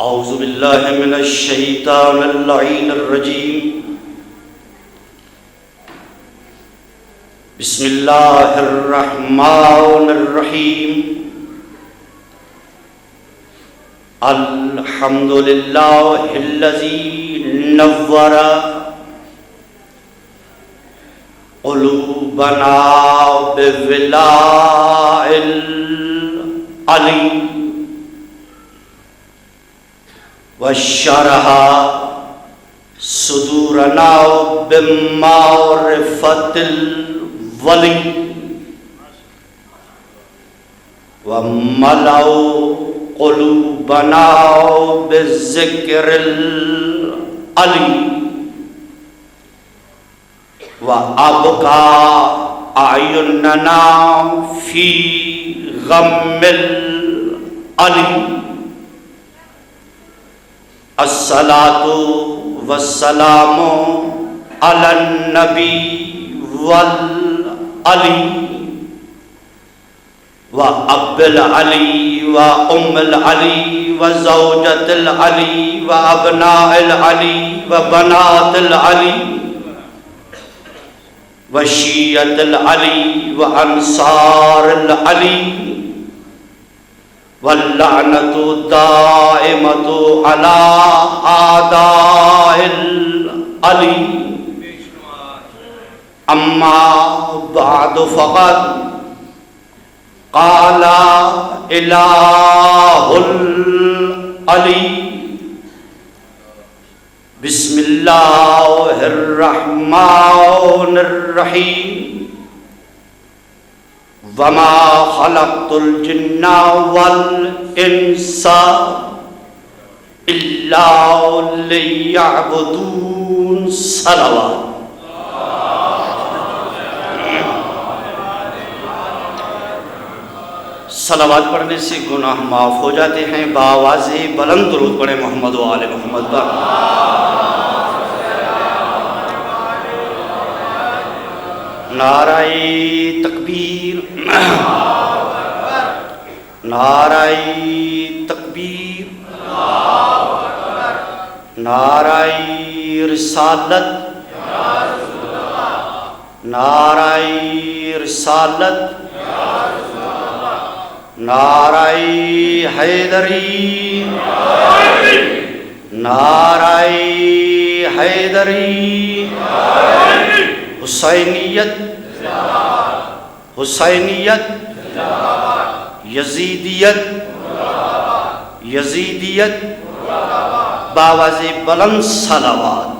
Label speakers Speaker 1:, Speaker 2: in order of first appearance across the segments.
Speaker 1: اعوذ باللہ من الشیطان اللعین الرجیم بسم اللہ الرحمن الرحیم الحمد للہ الذی نور قلوبنا بولاء العلی وشرح صدورنا بمعرفت الولی وملأ قلوبنا بذکر العلی وأبقى أعيننا في غم العلی الصلاة والسلام على النبي والعلي وأب العلي وأم العلي وزوجة العلي وأبناء العلي وبنات العلي وشيعة العلي وأنصار العلي واللعنة الدائمة على أعداء العلي أما بعد فقد قال إله العلي بسم الله الرحمن الرحيم وما خلقت الجن والانس الا ليعبدون صلوات صلوات پڑھنے سے گناہ معاف ہو جاتے ہیں. بآواز بلند درود پڑھیں محمد و آل محمد پر. نعرہ تکبیر، نعرہ تکبیر، نعرہ رسالت، نعرہ رسالت، نعرہ حیدری، نعرہ حیدری، حسینیت، حسینیت، یزیدیت، یزیدیت، بآواز بلند صلوات.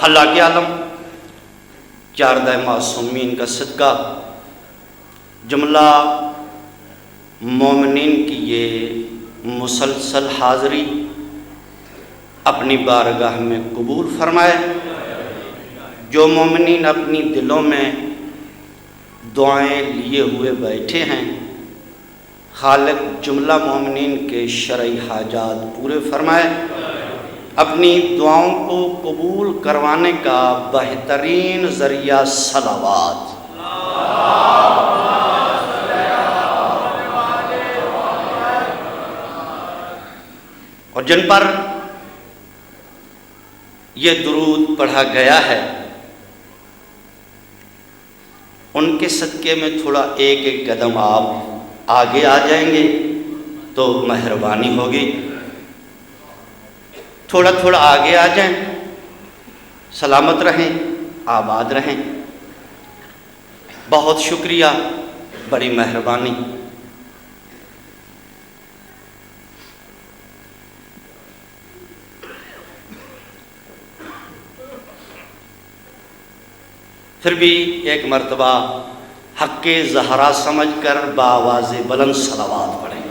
Speaker 1: اللہ کے عالم چاردہ معصومین کا صدقہ جملہ مومنین کی یہ مسلسل حاضری اپنی بارگاہ میں قبول فرمائے. جو مومنین اپنی دلوں میں دعائیں لیے ہوئے بیٹھے ہیں، خالق جملہ مومنین کے شرعی حاجات پورے فرمائے. اپنی دعاؤں کو قبول کروانے کا بہترین ذریعہ صلوات. اور جن پر یہ درود پڑھا گیا ہے ان کے صدقے میں تھوڑا ایک ایک قدم آپ آگے آ جائیں گے تو مہربانی ہوگی. تھوڑا تھوڑا آگے آ جائیں. سلامت رہیں، آباد رہیں. بہت شکریہ، بڑی مہربانی. پھر بھی ایک مرتبہ حق زہرا سمجھ کر بآواز بلند صلوات پڑھیں.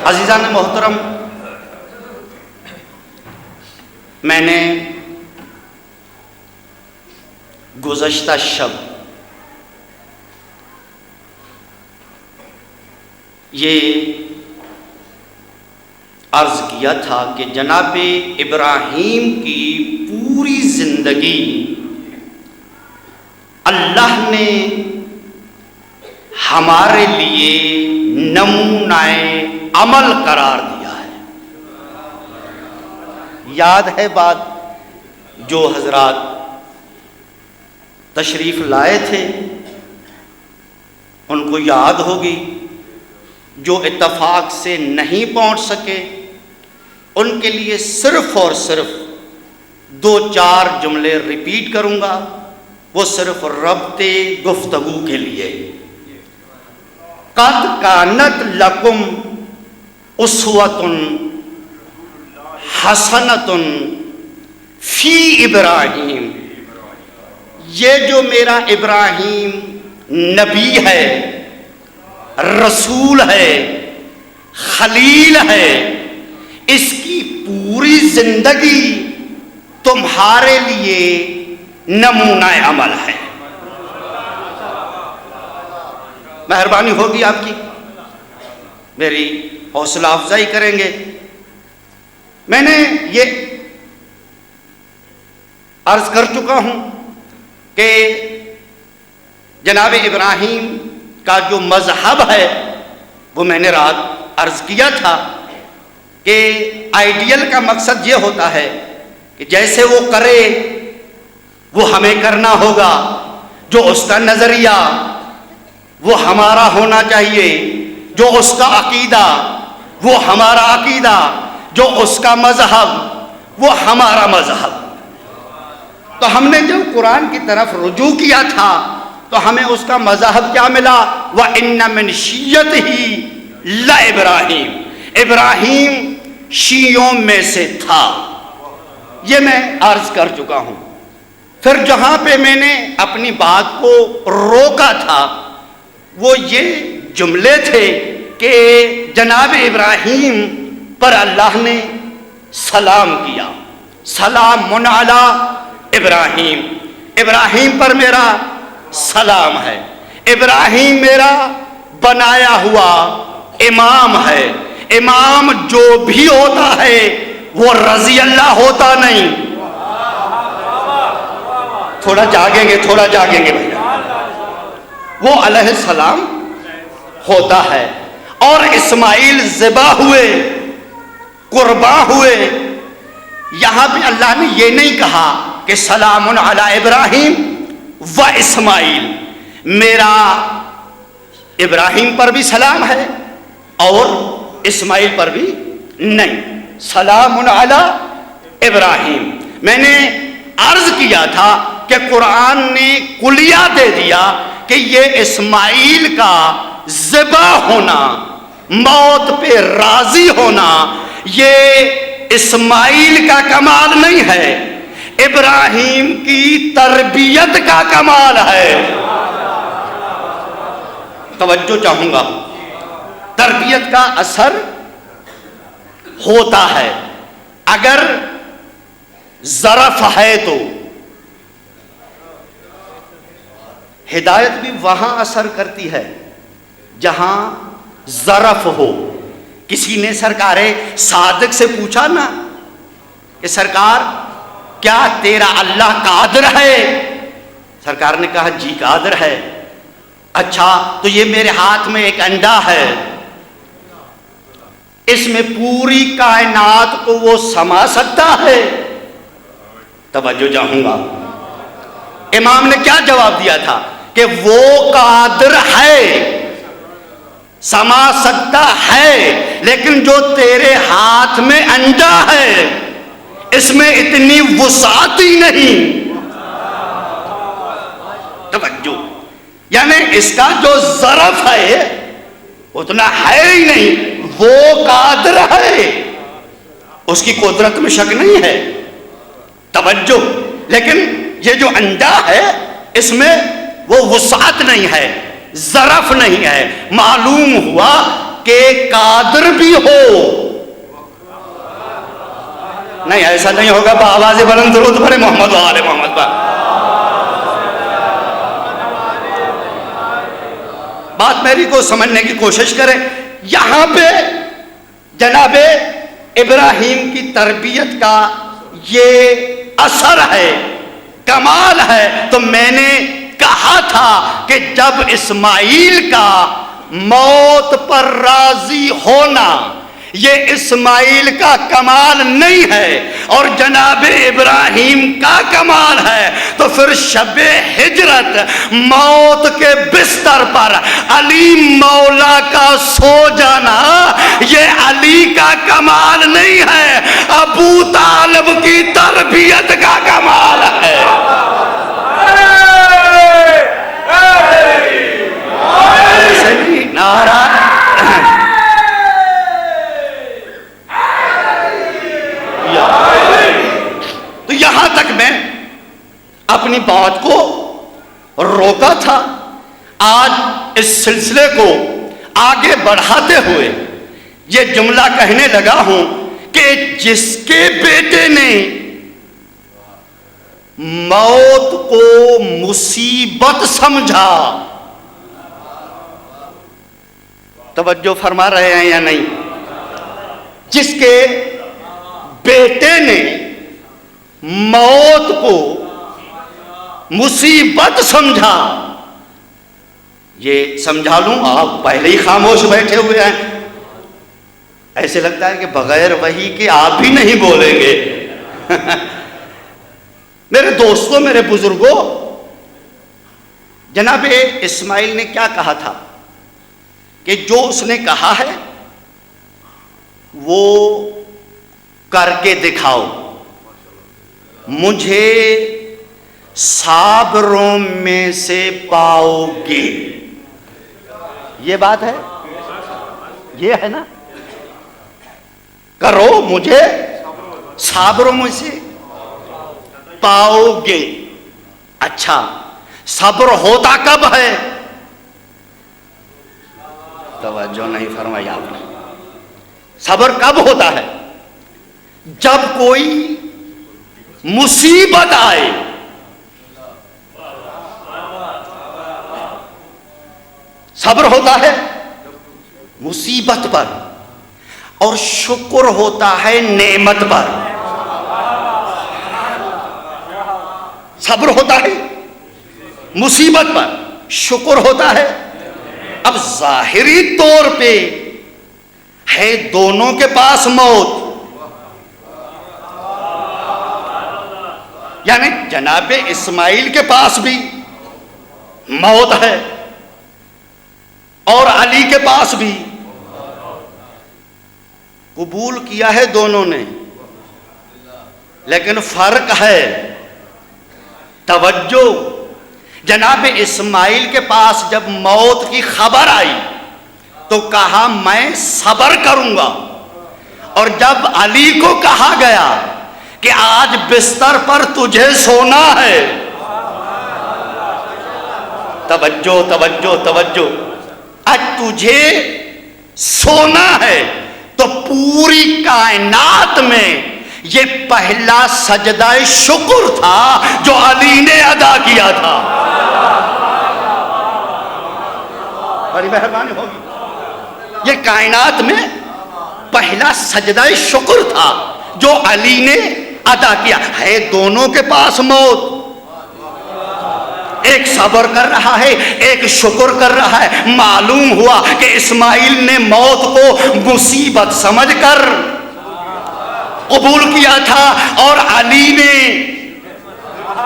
Speaker 1: عزیزان محترم، میں نے گزشتہ شب یہ عرض کیا تھا کہ جناب ابراہیم کی پوری زندگی اللہ نے ہمارے لیے نمونہ عمل قرار دیا ہے۔ یاد ہے بات جو حضرات تشریف لائے تھے، ان کو یاد ہوگی۔ جو اتفاق سے نہیں پہنچ سکے ان کے لیے صرف اور صرف 2-4 جملے ریپیٹ کروں گا، وہ صرف ربط گفتگو کے لیے۔ قد کانت لکم اسوۃ حسنۃ فی ابراہیم، یہ جو میرا ابراہیم نبی ہے، رسول ہے، خلیل ہے، اس کی پوری زندگی تمہارے لیے نمونہ عمل ہے۔ مہربانی ہوگی آپ کی، میری حوصلہ افزائی کریں گے۔ میں نے یہ عرض کر چکا ہوں کہ جناب ابراہیم کا جو مذہب ہے وہ میں نے رات عرض کیا تھا کہ آئیڈیل کا مقصد یہ ہوتا ہے کہ جیسے وہ کرے وہ ہمیں کرنا ہوگا، جو اس کا نظریہ وہ ہمارا ہونا چاہیے، جو اس کا عقیدہ وہ ہمارا عقیدہ، جو اس کا مذہب وہ ہمارا مذہب۔ تو ہم نے جب قرآن کی طرف رجوع کیا تھا تو ہمیں اس کا مذہب کیا ملا؟ وَإِنَّ مِنْ شِيَّتِهِ لَإِبْرَاهِيمَ، ابراہیم شیعوں میں سے تھا۔ یہ میں عرض کر چکا ہوں۔ پھر جہاں پہ میں نے اپنی بات کو روکا تھا وہ یہ جملے تھے کہ جناب ابراہیم پر اللہ نے سلام کیا، سلام علی ابراہیم، ابراہیم پر میرا سلام ہے، ابراہیم میرا بنایا ہوا امام ہے۔ امام جو بھی ہوتا ہے وہ رضی اللہ ہوتا نہیں۔ تھوڑا جاگیں گے بھیا، وہ علیہ السلام ہوتا ہے۔ اور اسماعیل ذبح ہوئے، قرباں ہوئے، یہاں بھی اللہ نے یہ نہیں کہا کہ سلام علی ابراہیم و اسماعیل، میرا ابراہیم پر بھی سلام ہے اور اسماعیل پر بھی نہیں، سلام علی ابراہیم۔ میں نے عرض کیا تھا کہ قرآن نے کلیہ دے دیا کہ یہ اسماعیل کا ذبح ہونا، موت پہ راضی ہونا، یہ اسماعیل کا کمال نہیں ہے، ابراہیم کی تربیت کا کمال ہے۔ توجہ چاہوں گا، تربیت کا اثر ہوتا ہے۔ اگر ظرف ہے تو ہدایت بھی وہاں اثر کرتی ہے جہاں ظرف ہو۔ کسی نے سرکار صادق سے پوچھا نا کہ سرکار کیا تیرا اللہ قادر ہے؟ سرکار نے کہا جی قادر ہے۔ اچھا تو یہ میرے ہاتھ میں ایک انڈا ہے، اس میں پوری کائنات کو وہ سما سکتا ہے؟ توجہ چاہوں گا، امام نے کیا جواب دیا تھا کہ وہ قادر ہے، سما سکتا ہے، لیکن جو تیرے ہاتھ میں انڈا ہے اس میں اتنی وسعت ہی نہیں۔ توجہ، یعنی اس کا جو ظرف ہے اتنا ہے ہی نہیں، وہ قادر ہے، اس کی قدرت میں شک نہیں ہے۔ توجہ، لیکن یہ جو انڈا ہے اس میں وہ وسعت نہیں ہے، ظرف نہیں ہے۔ معلوم ہوا کہ قادر بھی ہو، نہیں ایسا نہیں ہوگا، بآواز بلند درود پڑھے محمد و آل محمد پر۔ بات میری کو سمجھنے کی کوشش کرے۔ یہاں پہ جناب ابراہیم کی تربیت کا یہ اثر ہے، کمال ہے۔ تو میں نے کہا تھا کہ جب اسماعیل کا موت پر راضی ہونا یہ اسماعیل کا کمال نہیں ہے اور جناب ابراہیم کا کمال ہے، تو پھر شب ہجرت موت کے بستر پر علی مولا کا سو جانا یہ علی کا کمال نہیں ہے، ابو طالب کی تربیت کا کمال ہے۔ نعرہ تو یہاں تک میں اپنی بات کو روکا تھا۔ آج اس سلسلے کو آگے بڑھاتے ہوئے یہ جملہ کہنے لگا ہوں کہ جس کے بیٹے نے موت کو مصیبت سمجھا، توجہ فرما رہے ہیں یا نہیں؟ جس کے بیٹے نے موت کو مصیبت سمجھا، یہ سمجھا لوں آپ پہلے ہی خاموش بیٹھے ہوئے ہیں، ایسے لگتا ہے کہ بغیر وحی کے آپ بھی نہیں بولیں گے۔ میرے دوستوں، میرے بزرگوں، جناب اسماعیل نے کیا کہا تھا کہ جو اس نے کہا ہے وہ کر کے دکھاؤ، مجھے صابروں میں سے پاؤ گے۔ یہ بات ہے، یہ ہے نا، کرو مجھے صابروں میں سے پاؤ گے۔ اچھا، صبر ہوتا کب ہے؟ توجہ نہیں فرمائی آپ نے۔ صبر کب ہوتا ہے؟ جب کوئی مصیبت آئے، صبر ہوتا ہے مصیبت پر اور شکر ہوتا ہے نعمت پر۔ صبر ہوتا ہے مصیبت پر، شکر ہوتا ہے۔ اب ظاہری طور پہ ہے دونوں کے پاس موت، یعنی جناب اسماعیل کے پاس بھی موت ہے اور علی کے پاس بھی۔ قبول کیا ہے دونوں نے، لیکن فرق ہے، توجہ۔ جناب اسماعیل کے پاس جب موت کی خبر آئی تو کہا میں صبر کروں گا، اور جب علی کو کہا گیا کہ آج بستر پر تجھے سونا ہے، توجہ توجہ توجہ، آج تجھے سونا ہے، تو پوری کائنات میں یہ پہلا سجدہ شکر تھا جو علی نے ادا کیا تھا۔ بڑی مہربانی ہوگی، یہ کائنات میں پہلا سجدہ شکر تھا جو علی نے ادا کیا ہے۔ دونوں کے پاس موت، ایک صبر کر رہا ہے، ایک شکر کر رہا ہے۔ معلوم ہوا کہ اسماعیل نے موت کو مصیبت سمجھ کر قبول کیا تھا اور علی نے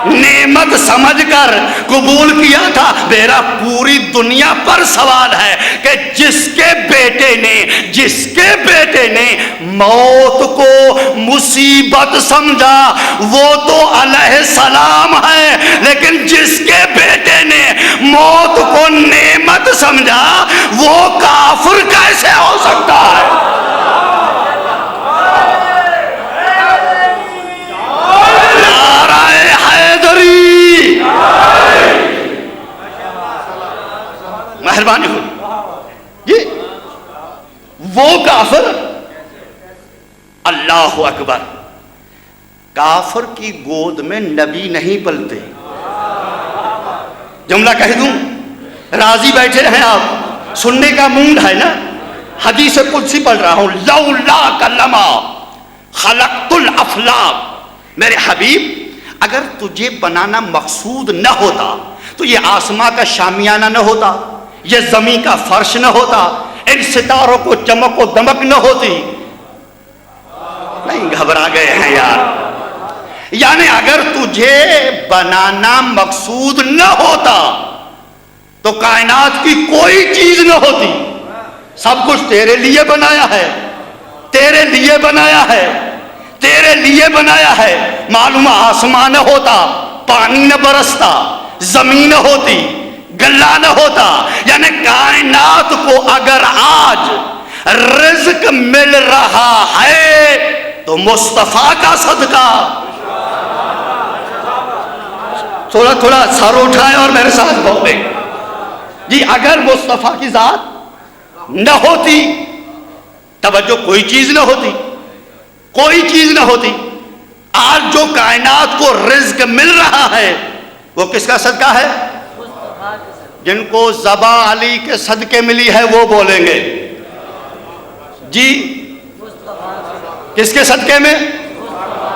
Speaker 1: نعمت سمجھ کر قبول کیا تھا۔ میرا پوری دنیا پر سوال ہے کہ جس کے بیٹے نے موت کو مصیبت سمجھا وہ تو علیہ السلام ہے، لیکن جس کے بیٹے نے موت کو نعمت سمجھا وہ کافر کیسے ہو سکتا ہے؟ مہربانی ہو یہ وہ کافر، اللہ اکبر، کافر کی گود میں نبی نہیں پلتے۔ جملہ کہہ دوں، راضی بیٹھے رہیں آپ، سننے کا موڈ ہے نا؟ حدیث قدسی پڑھ رہا ہوں، لولا کلمہ خلقت الافلاق۔ میرے حبیب، اگر تجھے بنانا مقصود نہ ہوتا تو یہ آسماں کا شامیانہ نہ ہوتا، یہ زمین کا فرش نہ ہوتا، ان ستاروں کو چمک و دمک نہ ہوتی. نہیں گھبرا گئے ہیں یار. یعنی اگر تجھے بنانا مقصود نہ ہوتا تو کائنات کی کوئی چیز نہ ہوتی. سب کچھ تیرے لیے بنایا ہے، تیرے لیے بنایا ہے، تیرے لیے بنایا ہے. معلوم آسمان نہ ہوتا، پانی نہ برستا، زمین نہ ہوتی، گلہ نہ ہوتا. یعنی کائنات کو اگر آج رزق مل رہا ہے تو مصطفیٰ کا صدقہ. تھوڑا تھوڑا سر اٹھائیں اور میرے ساتھ بولیں. جی اگر مصطفیٰ کی ذات نہ ہوتی، توجہ، کوئی چیز نہ ہوتی، کوئی چیز نہ ہوتی. آج جو کائنات کو رزق مل رہا ہے وہ کس کا صدقہ ہے؟ جن کو ذبح علی کے صدقے ملی ہے وہ بولیں گے جی. کس کے صدقے میں؟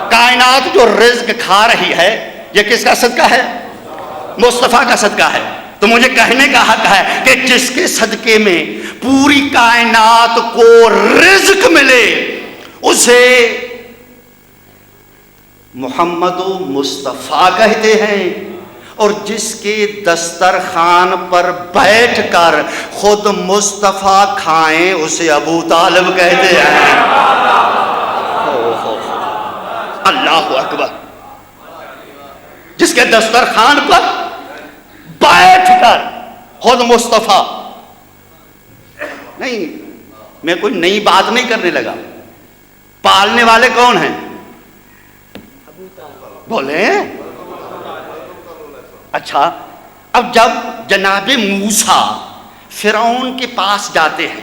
Speaker 1: کائنات جو رزق کھا رہی ہے یہ کس کا صدقہ ہے؟ مصطفیٰ کا صدقہ ہے. تو مجھے کہنے کا حق ہے کہ جس کے صدقے میں پوری کائنات کو رزق ملے اسے محمد مصطفیٰ کہتے ہیں، اور جس کے دسترخوان پر بیٹھ کر خود مصطفیٰ کھائیں اسے ابو طالب کہتے ہیں. اللہ اکبر. جس کے دسترخوان پر بیٹھ کر خود مصطفیٰ. نہیں، میں کوئی نئی بات نہیں کرنے لگا. پالنے والے کون ہیں؟ بولیں. اچھا، اب جب جناب موسیٰ فرعون کے پاس جاتے ہیں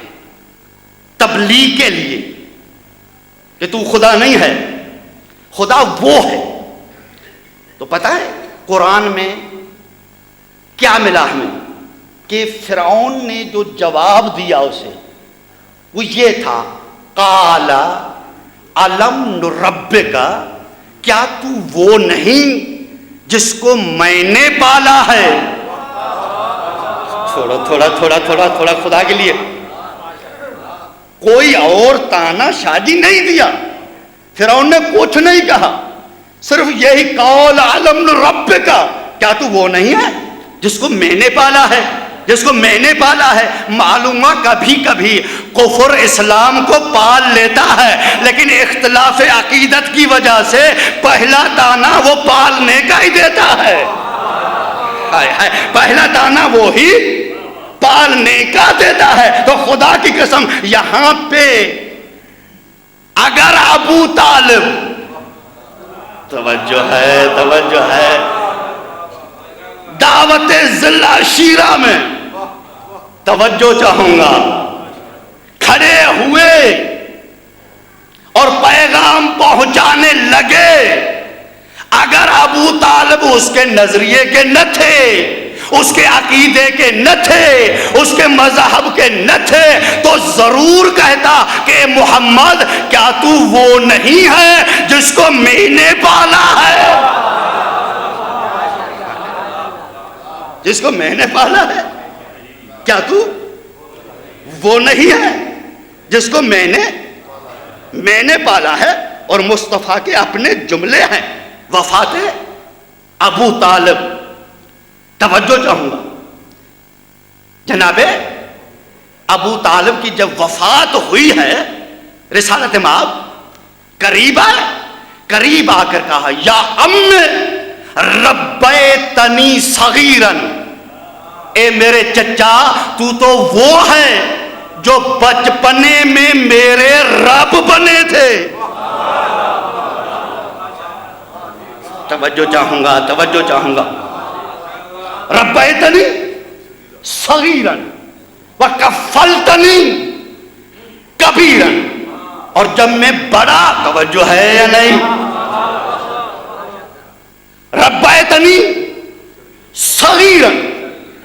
Speaker 1: تبلیغ کے لیے کہ تو خدا نہیں ہے، خدا وہ ہے، تو پتہ ہے قرآن میں کیا ملا ہمیں کہ فرعون نے جو جواب دیا اسے وہ یہ تھا، قال الم نربک، کیا تو وہ نہیں جس کو میں نے پالا ہے؟ تھوڑا تھوڑا تھوڑا تھوڑا تھوڑا خدا کے لیے. کوئی اور تانا شادی نہیں دیا، فرعون نے کچھ نہیں کہا، صرف یہی قول علم ربک، کیا تو وہ نہیں ہے جس کو میں نے پالا ہے، جس کو میں نے پالا ہے. معلوم کبھی کبھی کفر اسلام کو پال لیتا ہے، لیکن اختلاف عقیدت کی وجہ سے پہلا دانہ وہ پالنے کا ہی دیتا ہے. پہلا دانہ وہی پالنے کا دیتا ہے. تو خدا کی قسم یہاں پہ اگر ابو طالب، توجہ ہے توجہ ہے، دعوت ضلع شیرہ میں توجہ چاہوں گا، کھڑے ہوئے اور پیغام پہنچانے لگے، اگر ابو طالب اس کے نظریے کے نہ تھے، اس کے عقیدے کے نہ تھے، اس کے مذہب کے نہ تھے، تو ضرور کہتا کہ محمد کیا تو وہ نہیں ہے جس کو میں نے پالا ہے، جس کو میں نے پالا ہے. کیا تو وہ نہیں ہے جس کو میں نے پالا ہے. اور مصطفیٰ کے اپنے جملے ہیں. وفات ابو طالب، توجہ چاہوں گا، جناب ابو طالب کی جب وفات ہوئی ہے، رسالت مآب قریب آئے، قریب آ کر کہا یا ام ربیتنی صغیرن، اے میرے چچا تو تو وہ ہے جو بچپنے میں میرے رب بنے تھے. توجہ چاہوں گا توجہ چاہوں گا. ربیتنی صغیرن وکفلتنی کبیرن، اور جب میں بڑا، توجہ ہے یا نہیں، ربیتنی صغیرن،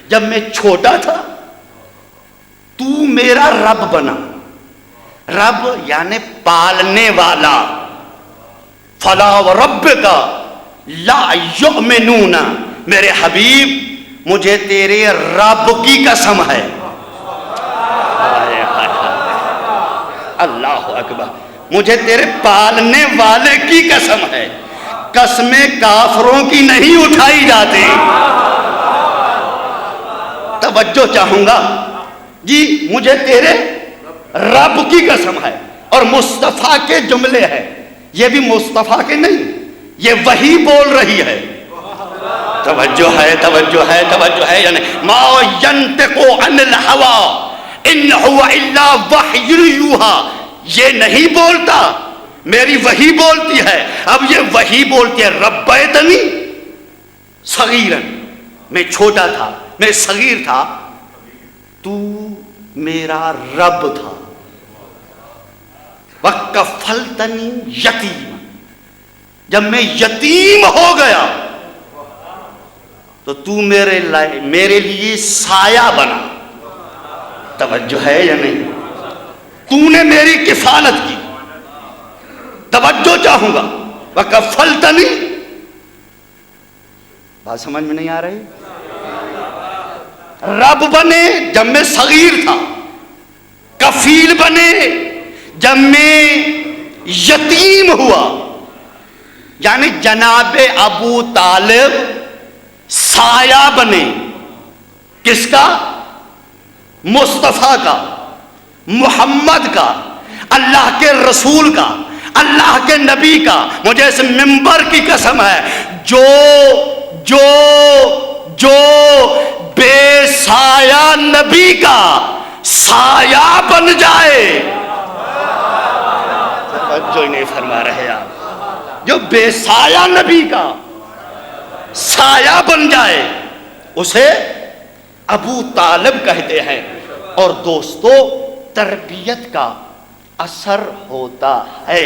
Speaker 1: جب میں چھوٹا تھا تو میرا رب بنا. رب یعنی پالنے والا. فلا وربک لا یؤمنون، میرے حبیب مجھے تیرے رب کی قسم ہے. اللہ اکبر. مجھے تیرے پالنے والے کی قسم ہے. قسمیں کافروں کی نہیں اٹھائی جاتی. توجہ چاہوں گا جی. مجھے تیرے رب کی قسم ہے. اور مصطفیٰ کے جملے ہیں. یہ بھی مصطفیٰ کے نہیں, یہ وحی بول رہی ہے. توجہ ہے, توجہ ہے, توجہ ہے. یعنی ما ينطق عن الهوى ان هو الا وحی یوحی. یہ نہیں بولتا, میری وحی بولتی ہے. اب یہ وحی بولتی ہے ربیتنی صغیرا, میں چھوٹا تھا, میں صغیر تھا, تو میرا رب تھا. وکفلتنی یتیم, جب میں یتیم ہو گیا تو تو میرے لیے سایہ بنا. توجہ ہے یا نہیں؟ تو نے میری کفالت کی. توجہ چاہوں گا. وکفلتنی, بات سمجھ میں نہیں آ رہی؟ رب بنے جب میں صغیر تھا, کفیل بنے جب میں یتیم ہوا. یعنی جناب ابو طالب سایہ بنے. کس کا؟ مصطفیٰ کا, محمد کا, اللہ کے رسول کا, اللہ کے نبی کا. مجھے اس منبر کی قسم ہے, جو جو جو بے سایہ نبی کا سایہ بن جائے. جو نہیں فرما رہے آپ. جو بے سایہ نبی کا سایہ بن جائے اسے ابو طالب کہتے ہیں. اور دوستو, تربیت کا اثر ہوتا ہے.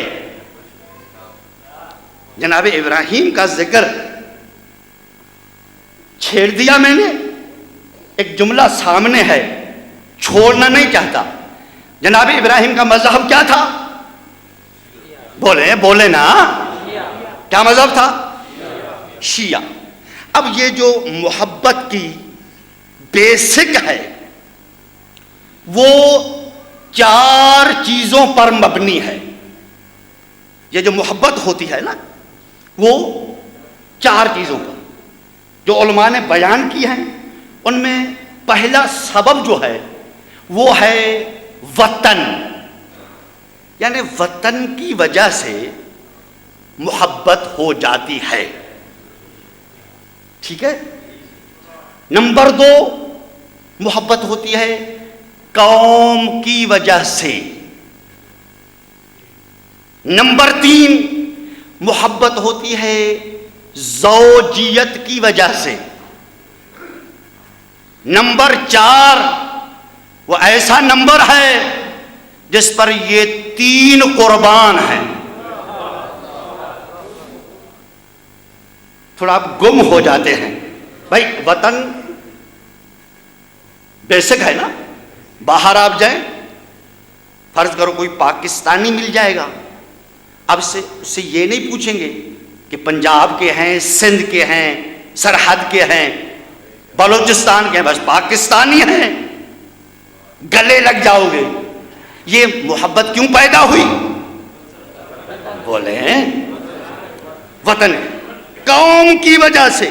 Speaker 1: جناب ابراہیم کا ذکر چھیڑ دیا میں نے, ایک جملہ سامنے ہے, چھوڑنا نہیں چاہتا. جناب ابراہیم کا مذہب کیا تھا؟ بولے بولے نا, کیا مذہب تھا؟ شیعہ. اب یہ جو محبت کی بیسک ہے وہ 4 چیزوں پر مبنی ہے. یہ جو محبت ہوتی ہے نا وہ 4 چیزوں پر جو علماء نے بیان کی ہیں. ان میں پہلا سبب جو ہے وہ ہے وطن. یعنی وطن کی وجہ سے محبت ہو جاتی ہے. ٹھیک ہے. نمبر 2, محبت ہوتی ہے قوم کی وجہ سے. نمبر 3, محبت ہوتی ہے زوجیت کی وجہ سے. نمبر 4, وہ ایسا نمبر ہے جس پر یہ 3 قربان ہیں. تھوڑا آپ گم ہو جاتے ہیں. بھائی وطن بیسک ہے نا. باہر آپ جائیں, فرض کرو کوئی پاکستانی مل جائے گا, اب اس سے یہ نہیں پوچھیں گے کہ پنجاب کے ہیں, سندھ کے ہیں, سرحد کے ہیں, بلوچستان کے ہیں, بس پاکستانی ہیں, گلے لگ جاؤ گے. یہ محبت کیوں پیدا ہوئی؟ بولے وطن, قوم کی وجہ سے.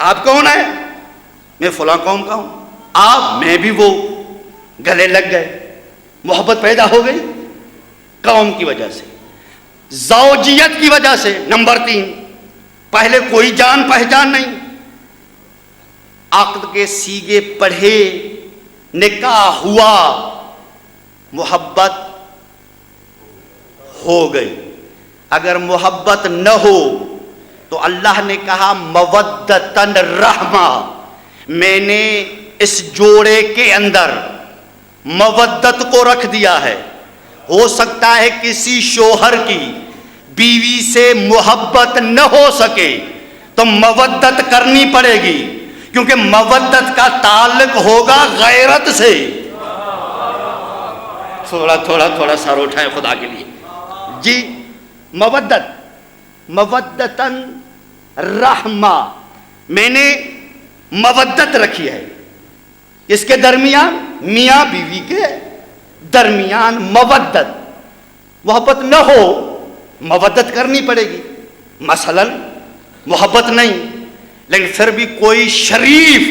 Speaker 1: آپ کون ہیں؟ میں فلاں قوم کا ہوں. آپ, میں بھی وہ, گلے لگ گئے, محبت پیدا ہو گئی قوم کی وجہ سے. زوجیت کی وجہ سے. نمبر 3, پہلے کوئی جان پہچان نہیں, عقد کے سیگے پڑھے, نکاح ہوا, محبت ہو گئی. اگر محبت نہ ہو تو اللہ نے کہا مودتن رحمہ, میں نے اس جوڑے کے اندر مودت کو رکھ دیا ہے. ہو سکتا ہے کسی شوہر کی بیوی سے محبت نہ ہو سکے تو مودت کرنی پڑے گی, کیونکہ مودت کا تعلق ہوگا غیرت سے. تھوڑا سر اٹھائیں خدا کے لیے جی. مودتن رحمہ, میں نے مودت رکھی ہے. اس کے درمیان میاں بیوی کے درمیان مودت. محبت نہ ہو مودت کرنی پڑے گی. مثلا محبت نہیں لیکن پھر بھی کوئی شریف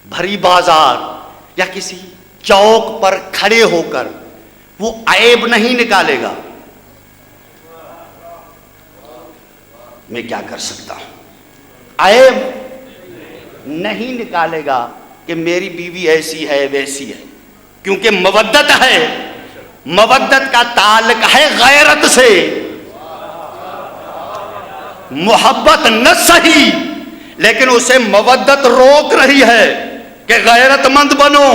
Speaker 1: بھری بازار یا کسی چوک پر کھڑے ہو کر وہ عیب نہیں نکالے گا. میں کیا کر سکتا ہوں؟ عیب نہیں نکالے گا کہ میری بیوی ایسی ہے ویسی ہے، کیونکہ مودت ہے. مودت کا تعلق ہے غیرت سے. محبت نہ صحیح لیکن اسے مودت روک رہی ہے کہ غیرت مند بنو،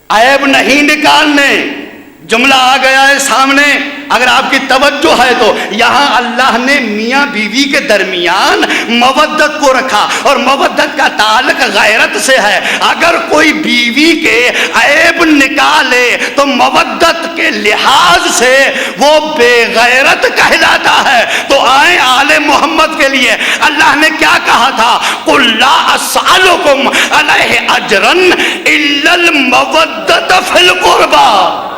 Speaker 1: عیب نہیں نکالنے. جملہ آ گیا ہے سامنے، اگر آپ کی توجہ ہے تو یہاں اللہ نے میاں بیوی کے درمیان مودت کو رکھا، اور مودت کا تعلق غیرت سے ہے. اگر کوئی بیوی کے عیب نکالے تو مودت کے لحاظ سے وہ بے غیرت کہلاتا ہے. تو آئیں آل محمد کے لیے اللہ نے کیا کہا تھا؟ قُلْ لَا أَسْأَلُكُمْ عَلَيْهِ أَجْرًا إِلَّا الْمَوَدَّةَ فِي الْقُرْبَى.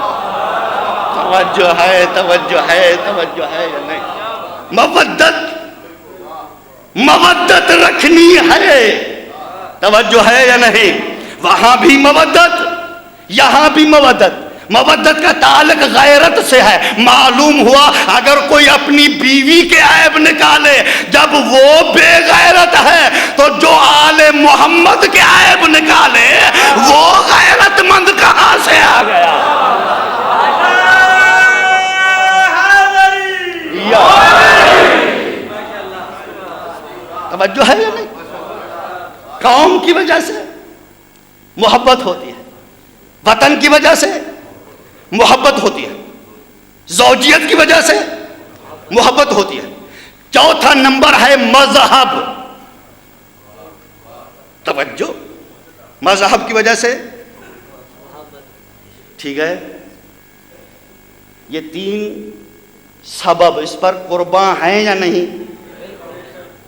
Speaker 1: توجہ ہے توجہ ہے توجہ ہے یا نہیں؟ مودت رکھنی ہے. توجہ ہے یا نہیں؟ وہاں بھی مودت یہاں بھی مودت. مودت کا تعلق غیرت سے ہے. معلوم ہوا اگر کوئی اپنی بیوی کے عیب نکالے جب وہ بے غیرت ہے تو جو آل محمد کے عیب نکالے وہ غیرت مند کہاں سے آ گیا؟ توجہ ہے یا نہیں؟ قوم کی وجہ سے محبت ہوتی ہے، وطن کی وجہ سے محبت ہوتی ہے، زوجیت کی وجہ سے محبت ہوتی ہے. چوتھا نمبر ہے مذہب. توجہ، مذہب کی وجہ سے ٹھیک ہے. یہ 3 سبب اس پر قرباں ہیں یا نہیں؟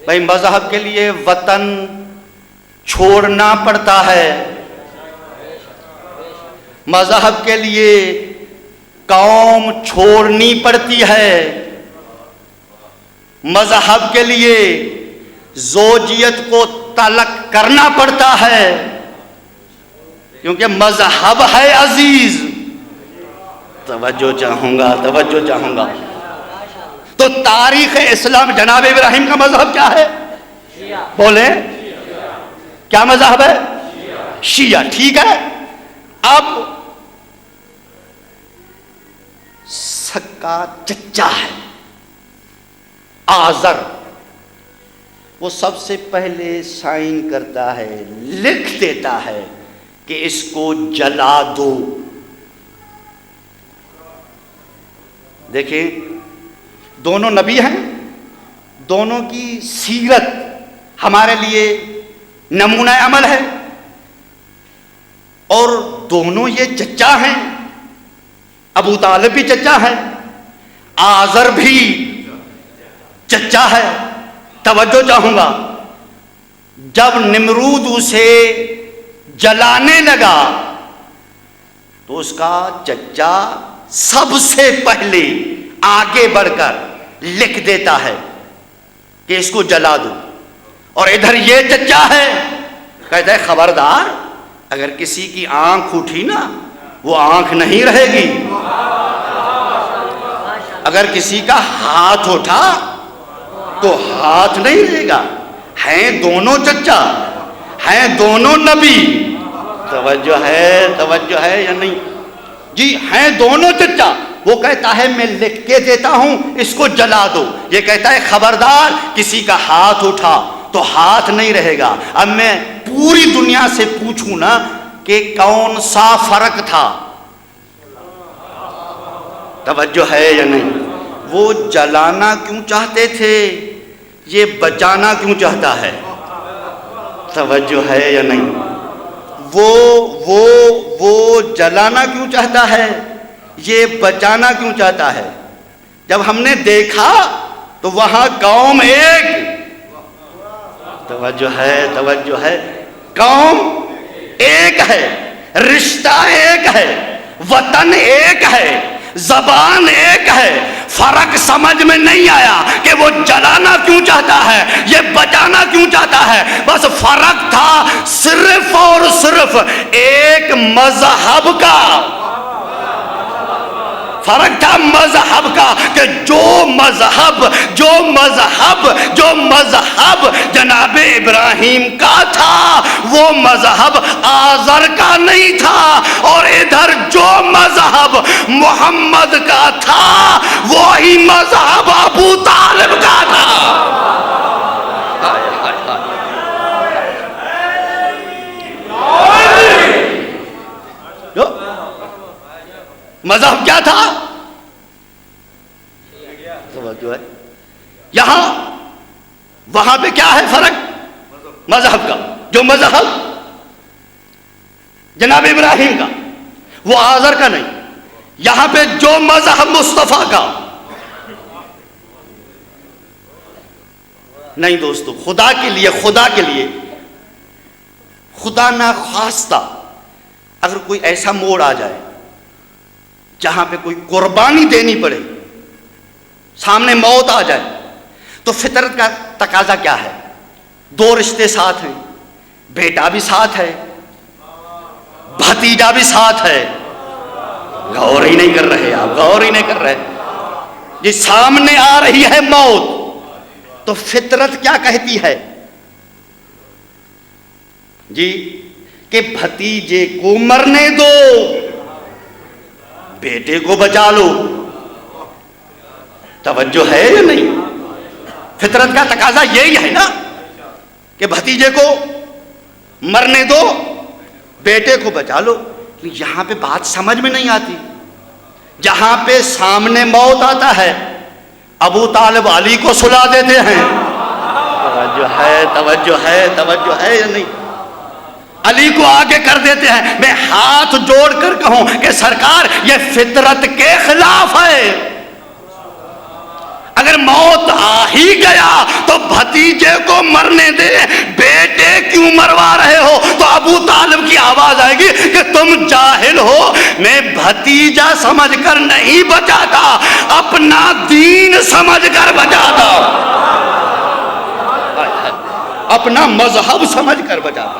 Speaker 1: بھائی مذہب کے لیے وطن چھوڑنا پڑتا ہے، مذہب کے لیے قوم چھوڑنی پڑتی ہے، مذہب کے لیے زوجیت کو طلاق کرنا پڑتا ہے، کیونکہ مذہب ہے عزیز. توجہ چاہوں گا. تو تاریخ اسلام جناب ابراہیم کا مذہب کیا ہے؟ بولیں کیا مذہب ہے؟ شیعہ. ٹھیک ہے. اب سکا چچا ہے آزر، وہ سب سے پہلے سائن کرتا ہے، لکھ دیتا ہے کہ اس کو جلا دو. دیکھیں دونوں نبی ہیں، دونوں کی سیرت ہمارے لیے نمونہ عمل ہے، اور دونوں یہ چچا ہیں. ابو طالب بھی چچا ہے، آزر بھی چچا ہے. توجہ چاہوں گا. جب نمرود اسے جلانے لگا تو اس کا چچا سب سے پہلے آگے بڑھ کر لکھ دیتا ہے کہ اس کو جلا دو. اور ادھر یہ چچا ہے کہتا ہے خبردار، اگر کسی کی آنکھ اٹھی نا وہ آنکھ نہیں رہے گی، اگر کسی کا ہاتھ اٹھا تو ہاتھ نہیں رہے گا. ہیں دونوں چچا، ہیں دونوں نبی. توجہ ہے یا نہیں؟ جی ہیں دونوں چچا. وہ کہتا ہے میں لکھ کے دیتا ہوں اس کو جلا دو، یہ کہتا ہے خبردار کسی کا ہاتھ اٹھا تو ہاتھ نہیں رہے گا. اب میں پوری دنیا سے پوچھوں نا کہ کون سا فرق تھا؟ توجہ ہے یا نہیں؟ وہ جلانا کیوں چاہتے تھے، یہ بچانا کیوں چاہتا ہے؟ توجہ ہے یا نہیں؟ وہ جلانا کیوں چاہتا ہے، یہ بچانا کیوں چاہتا ہے؟ جب ہم نے دیکھا تو وہاں قوم ایک توجہ ہے. قوم ایک ہے، رشتہ ایک ہے، وطن ایک ہے، زبان ایک ہے. فرق سمجھ میں نہیں آیا کہ وہ جلانا کیوں چاہتا ہے، یہ بچانا کیوں چاہتا ہے. بس فرق تھا صرف اور صرف ایک مذہب کا. فرق تھا مذہب کا کہ جو مذہب جناب ابراہیم کا تھا وہ مذہب آزر کا نہیں تھا، اور ادھر جو مذہب محمد کا تھا وہی مذہب ابو طالب کا تھا. مذہب کیا تھا؟ توجہ ہے. یہاں وہاں پہ کیا ہے فرق؟ مذہب کا. جو مذہب جناب ابراہیم کا وہ آزر کا نہیں. یہاں پہ جو مذہب مصطفیٰ کا نہیں. دوستو خدا کے لیے خدا نہ خواستہ اگر کوئی ایسا موڑ آ جائے جہاں پہ کوئی قربانی دینی پڑے، سامنے موت آ جائے، تو فطرت کا تقاضا کیا ہے؟ دو رشتے ساتھ ہیں، بیٹا بھی ساتھ ہے، بھتیجا بھی ساتھ ہے. غور ہی نہیں کر رہے. جی سامنے آ رہی ہے موت تو فطرت کیا کہتی ہے جی؟ کہ بھتیجے کو مرنے دو، بیٹے کو بچا لو. توجہ ہے یا نہیں؟ فطرت کا تقاضا یہی ہے نا کہ بھتیجے کو مرنے دو، بیٹے کو بچا لو. یہاں پہ بات سمجھ میں نہیں آتی. جہاں پہ سامنے موت آتا ہے ابو طالب علی کو سلا دیتے ہیں. توجہ ہے یا نہیں؟ علی کو آگے کر دیتے ہیں. میں ہاتھ جوڑ کر کہوں کہ سرکار یہ فطرت کے خلاف ہے. اگر موت آ ہی گیا تو بھتیجے کو مرنے دے، بیٹے کیوں مروا رہے ہو؟ تو ابو طالب کی آواز آئے گی کہ تم جاہل ہو، میں بھتیجا سمجھ کر نہیں بچاتا، اپنا دین سمجھ کر بچاتا، اپنا مذہب سمجھ کر بچاتا.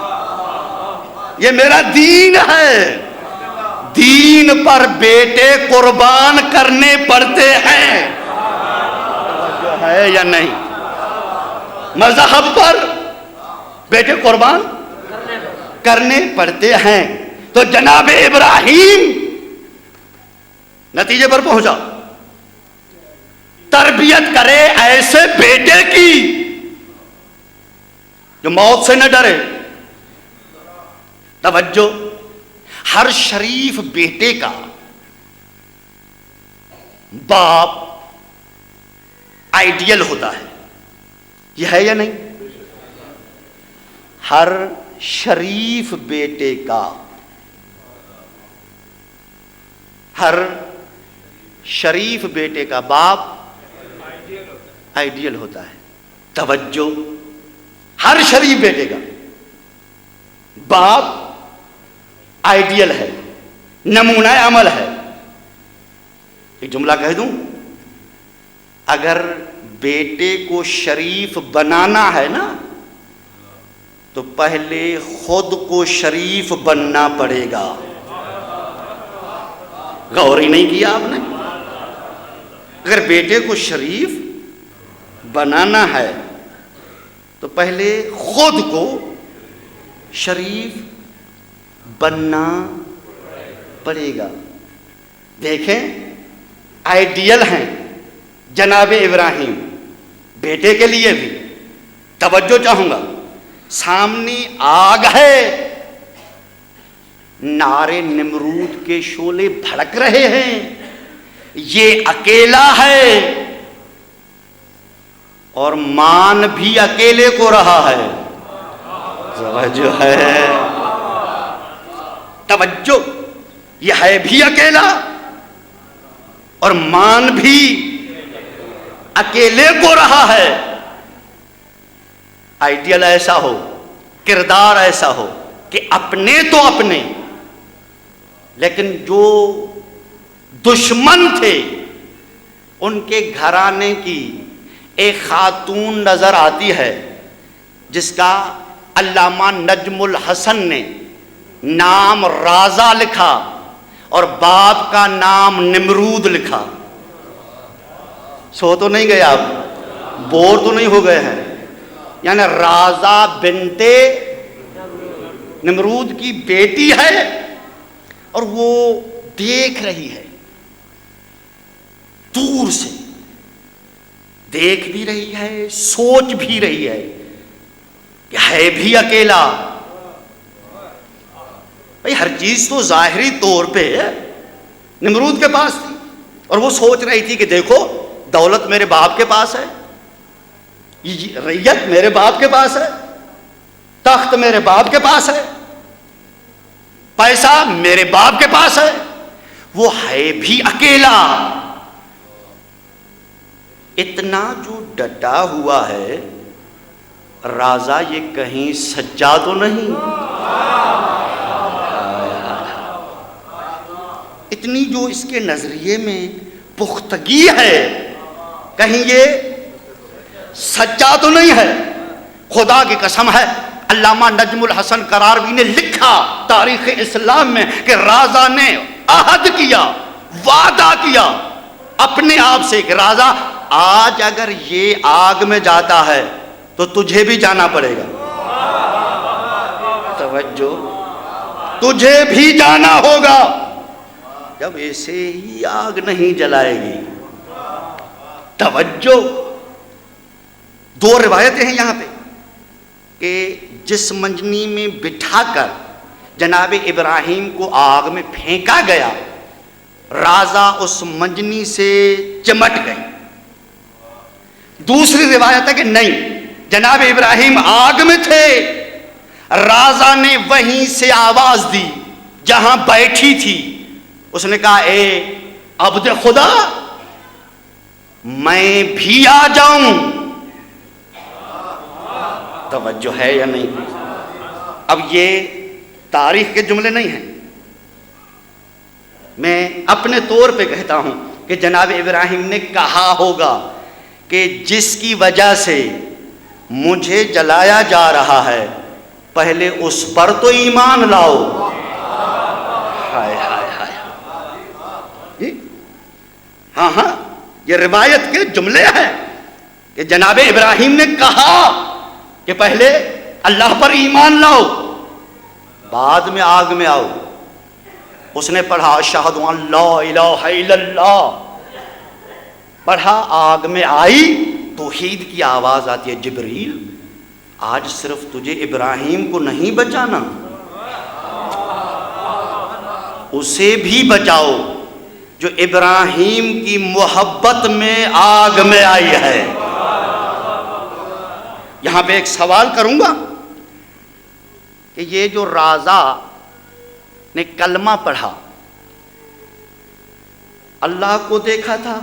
Speaker 1: یہ میرا دین ہے. دین پر بیٹے قربان کرنے پڑتے ہیں. ہے یا نہیں؟ مذہب پر بیٹے قربان کرنے پڑتے ہیں. تو جناب ابراہیم نتیجے پر پہنچا، تربیت کرے ایسے بیٹے کی جو موت سے نہ ڈرے. توجہ، ہر شریف بیٹے کا باپ آئیڈیل ہوتا ہے. یہ ہے یا نہیں؟ ہر شریف بیٹے کا باپ آئیڈیل ہوتا ہے. توجہ، ہر شریف بیٹے کا باپ آئیڈیل ہے، نمونہ عمل ہے. ایک جملہ کہہ دوں، اگر بیٹے کو شریف بنانا ہے نا تو پہلے خود کو شریف بننا پڑے گا. غور ہی نہیں کیا آپ نے؟ اگر بیٹے کو شریف بنانا ہے تو پہلے خود کو شریف بننا پڑے گا. دیکھیں آئیڈیل ہیں جناب ابراہیم بیٹے کے لیے بھی. توجہ چاہوں گا، سامنے آگ ہے، نارے نمرود کے شعلے بھڑک رہے ہیں، یہ اکیلا ہے اور مان بھی اکیلے کو رہا ہے. توجہ ہے، توجہ، یہ ہے بھی اکیلا اور مان بھی اکیلے کو رہا ہے. آئیڈیل ایسا ہو، کردار ایسا ہو کہ اپنے تو اپنے، لیکن جو دشمن تھے ان کے گھرانے کی ایک خاتون نظر آتی ہے جس کا علامہ نجم الحسن نے نام رازا لکھا اور باپ کا نام نمرود لکھا. سو تو نہیں گئے آپ؟ بور تو نہیں ہو گئے ہیں؟ یعنی رازا بنتے نمرود کی بیٹی ہے اور وہ دیکھ رہی ہے، دور سے دیکھ بھی رہی ہے، سوچ بھی رہی ہے کہ ہے بھی اکیلا. بھئی ہر چیز تو ظاہری طور پہ نمرود کے پاس تھی اور وہ سوچ رہی تھی کہ دیکھو دولت میرے باپ کے پاس ہے، ریت میرے باپ کے پاس ہے، تخت میرے باپ کے پاس ہے، پیسہ میرے باپ کے پاس ہے، وہ ہے بھی اکیلا. اتنا جو ڈٹا ہوا ہے رازا یہ کہیں سچا تو نہیں؟ اتنی جو اس کے نظریے میں پختگی ہے کہیں یہ سچا تو نہیں ہے؟ خدا کی قسم ہے علامہ نجم الحسن قراروی نے لکھا تاریخ اسلام میں کہ رازا نے عہد کیا، وعدہ کیا اپنے آپ سے کہ رازا آج اگر یہ آگ میں جاتا ہے تو تجھے بھی جانا پڑے گا. توجہ، تجھے بھی جانا ہوگا جب ایسے ہی آگ نہیں جلائے گی. توجہ، دو روایتیں ہیں یہاں پہ کہ جس منجنی میں بٹھا کر جناب ابراہیم کو آگ میں پھینکا گیا رازا اس منجنی سے چمٹ گئی. دوسری روایت ہے کہ نہیں، جناب ابراہیم آگ میں تھے، رازا نے وہیں سے آواز دی جہاں بیٹھی تھی. اس نے کہا اے عبد خدا میں بھی آ جاؤں. توجہ ہے یا نہیں؟ اب یہ تاریخ کے جملے نہیں ہیں، میں اپنے طور پہ کہتا ہوں کہ جناب ابراہیم نے کہا ہوگا کہ جس کی وجہ سے مجھے جلایا جا رہا ہے پہلے اس پر تو ایمان لاؤ. ہائے ہائے ہائے. ہاں ہاں یہ روایت کے جملے ہیں کہ جناب ابراہیم نے کہا کہ پہلے اللہ پر ایمان لاؤ بعد میں آگ میں آؤ. اس نے پڑھا اشہد ان لا الہ الا اللہ، پڑھا، آگ میں آئی، توحید کی آواز آتی ہے جبریل آج صرف تجھے ابراہیم کو نہیں بچانا، اسے بھی بچاؤ جو ابراہیم کی محبت میں آگ میں آئی ہے. یہاں پہ ایک سوال کروں گا کہ یہ جو رازا نے کلمہ پڑھا اللہ کو دیکھا تھا؟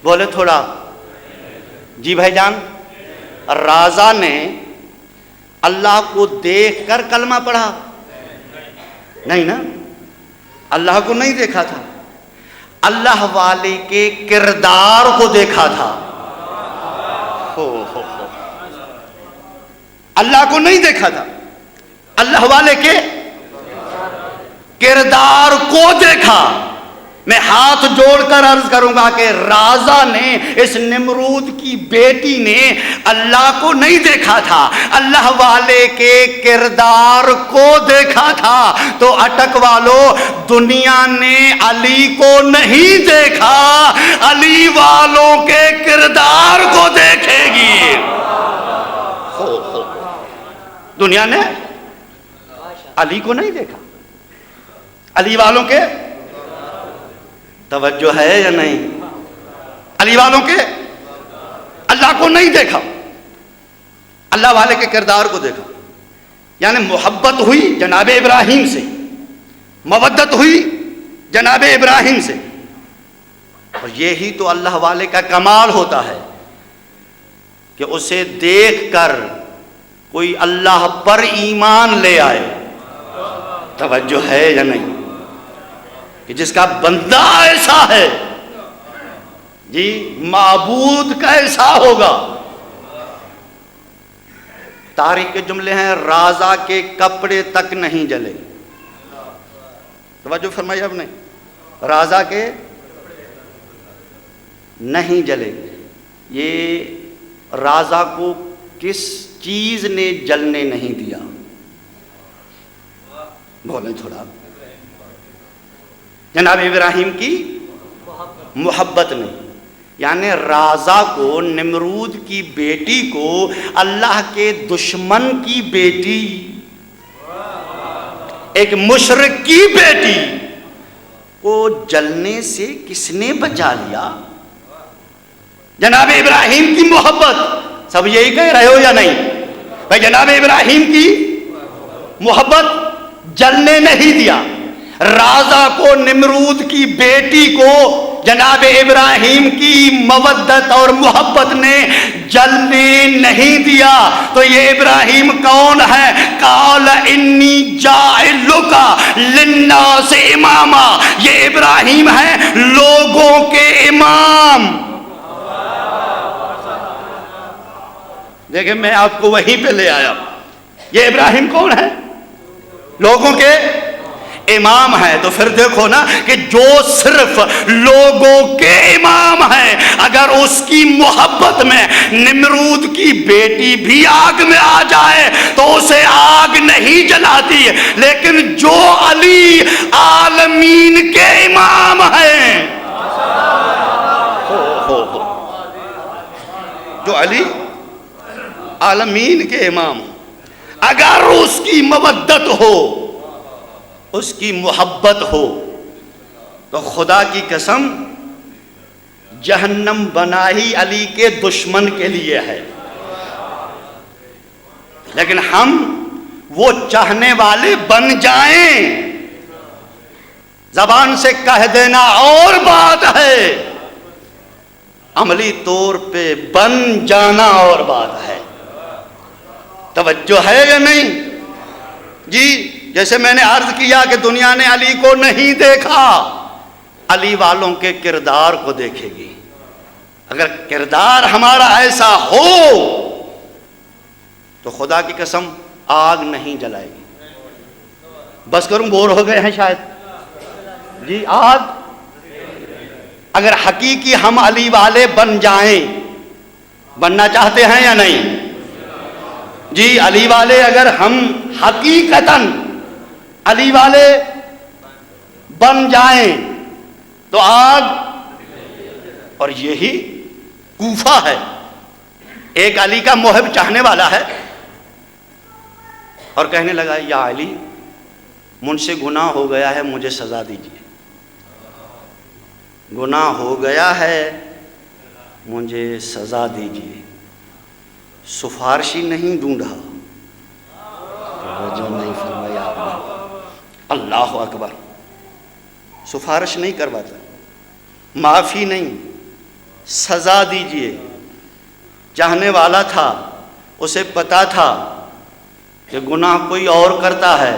Speaker 1: بولے تھوڑا جی بھائی جان. رازا نے اللہ کو دیکھ کر کلمہ پڑھا؟ نہیں نا، اللہ کو نہیں دیکھا تھا، اللہ والے کے کردار کو دیکھا تھا. اللہ کو نہیں دیکھا تھا، اللہ والے کے کردار کو دیکھا. میں ہاتھ جوڑ کر عرض کروں گا کہ رازا نے، اس نمرود کی بیٹی نے اللہ کو نہیں دیکھا تھا، اللہ والے کے کردار کو دیکھا تھا. تو اٹک والو، دنیا نے علی کو نہیں دیکھا، علی والوں کے کردار کو دیکھے گی. دنیا نے علی کو نہیں دیکھا، علی والوں کے، توجہ ہے یا نہیں؟ علی والوں کے اللہ کو نہیں دیکھا، اللہ والے کے کردار کو دیکھا. یعنی محبت ہوئی جناب ابراہیم سے، مودت ہوئی جناب ابراہیم سے، اور یہی تو اللہ والے کا کمال ہوتا ہے کہ اسے دیکھ کر کوئی اللہ پر ایمان لے آئے. توجہ ہے یا نہیں؟ کہ جس کا بندہ ایسا ہے جی، معبود کیسا ہوگا. تاریخ کے جملے ہیں، رازا کے کپڑے تک نہیں جلے. توجہ فرمائی آپ نے، رازا کے نہیں جلے. یہ رازا کو کس چیز نے جلنے نہیں دیا؟ بولیں تھوڑا. جناب ابراہیم کی محبت نے، یعنی رازا کو، نمرود کی بیٹی کو، اللہ کے دشمن کی بیٹی، ایک مشرک کی بیٹی کو جلنے سے کس نے بچا لیا؟ جناب ابراہیم کی محبت. سب یہی کہہ رہے ہو یا نہیں؟ بھائی جناب ابراہیم کی محبت جلنے نہیں دیا. رازا کو، نمرود کی بیٹی کو جناب ابراہیم کی مودت اور محبت نے جلنے نہیں دیا. تو یہ ابراہیم کون ہے؟ قال انی جاعلک للناس اماما. یہ ابراہیم ہے لوگوں کے امام. دیکھیں میں آپ کو وہیں پہ لے آیا. یہ ابراہیم کون ہے؟ لوگوں کے امام ہے. تو پھر دیکھو نا کہ جو صرف لوگوں کے امام ہے، اگر اس کی محبت میں نمرود کی بیٹی بھی آگ میں آ جائے تو اسے آگ نہیں جلاتی. لیکن جو علی عالمین کے امام ہیں، جو علی عالمین کے امام، اگر اس کی مودت ہو، اس کی محبت ہو، تو خدا کی قسم جہنم بنائی علی کے دشمن کے لیے ہے. لیکن ہم وہ چاہنے والے بن جائیں، زبان سے کہہ دینا اور بات ہے، عملی طور پہ بن جانا اور بات ہے. توجہ ہے یا نہیں جی؟ جیسے میں نے عرض کیا کہ دنیا نے علی کو نہیں دیکھا، علی والوں کے کردار کو دیکھے گی. اگر کردار ہمارا ایسا ہو تو خدا کی قسم آگ نہیں جلائے گی. بس کروں، بور ہو گئے ہیں شاید جی. آگ، اگر حقیقی ہم علی والے بن جائیں، بننا چاہتے ہیں یا نہیں جی؟ علی والے اگر ہم حقیقتاً علی والے بن جائیں تو آگ. اور یہی کوفہ ہے. ایک علی کا محب چاہنے والا ہے اور کہنے لگا یا علی، مجھ سے گناہ ہو گیا ہے، مجھے سزا دیجیے. گناہ ہو گیا ہے، مجھے سزا دیجیے. سفارشی نہیں ڈھونڈا. جو نہیں فرمایا آپ نے. اللہ اکبر. سفارش نہیں کرواتا، معافی نہیں، سزا دیجیے. چاہنے والا تھا، اسے پتا تھا کہ گناہ کوئی اور کرتا ہے،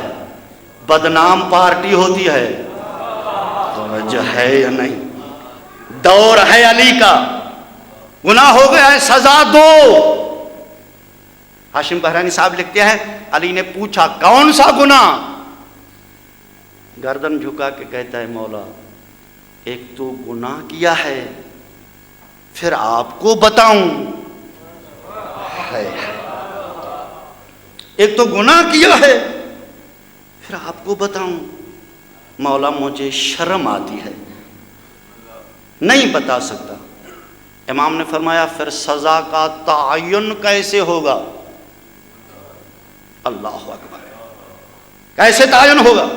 Speaker 1: بدنام پارٹی ہوتی ہے. توجہ ہے یا نہیں؟ دور ہے علی کا. گناہ ہو گیا ہے، سزا دو. ہاشم بحرانی صاحب لکھتے ہیں علی نے پوچھا کون سا گناہ؟ گردن جھکا کے کہتا ہے مولا، ایک تو گناہ کیا ہے، پھر آپ کو بتاؤں. ایک تو گناہ کیا ہے، پھر آپ کو بتاؤں. مولا مجھے شرم آتی ہے، نہیں بتا سکتا. امام نے فرمایا پھر سزا کا تعین کیسے ہوگا؟ اللہ اکبر. کیسے تعین ہوگا؟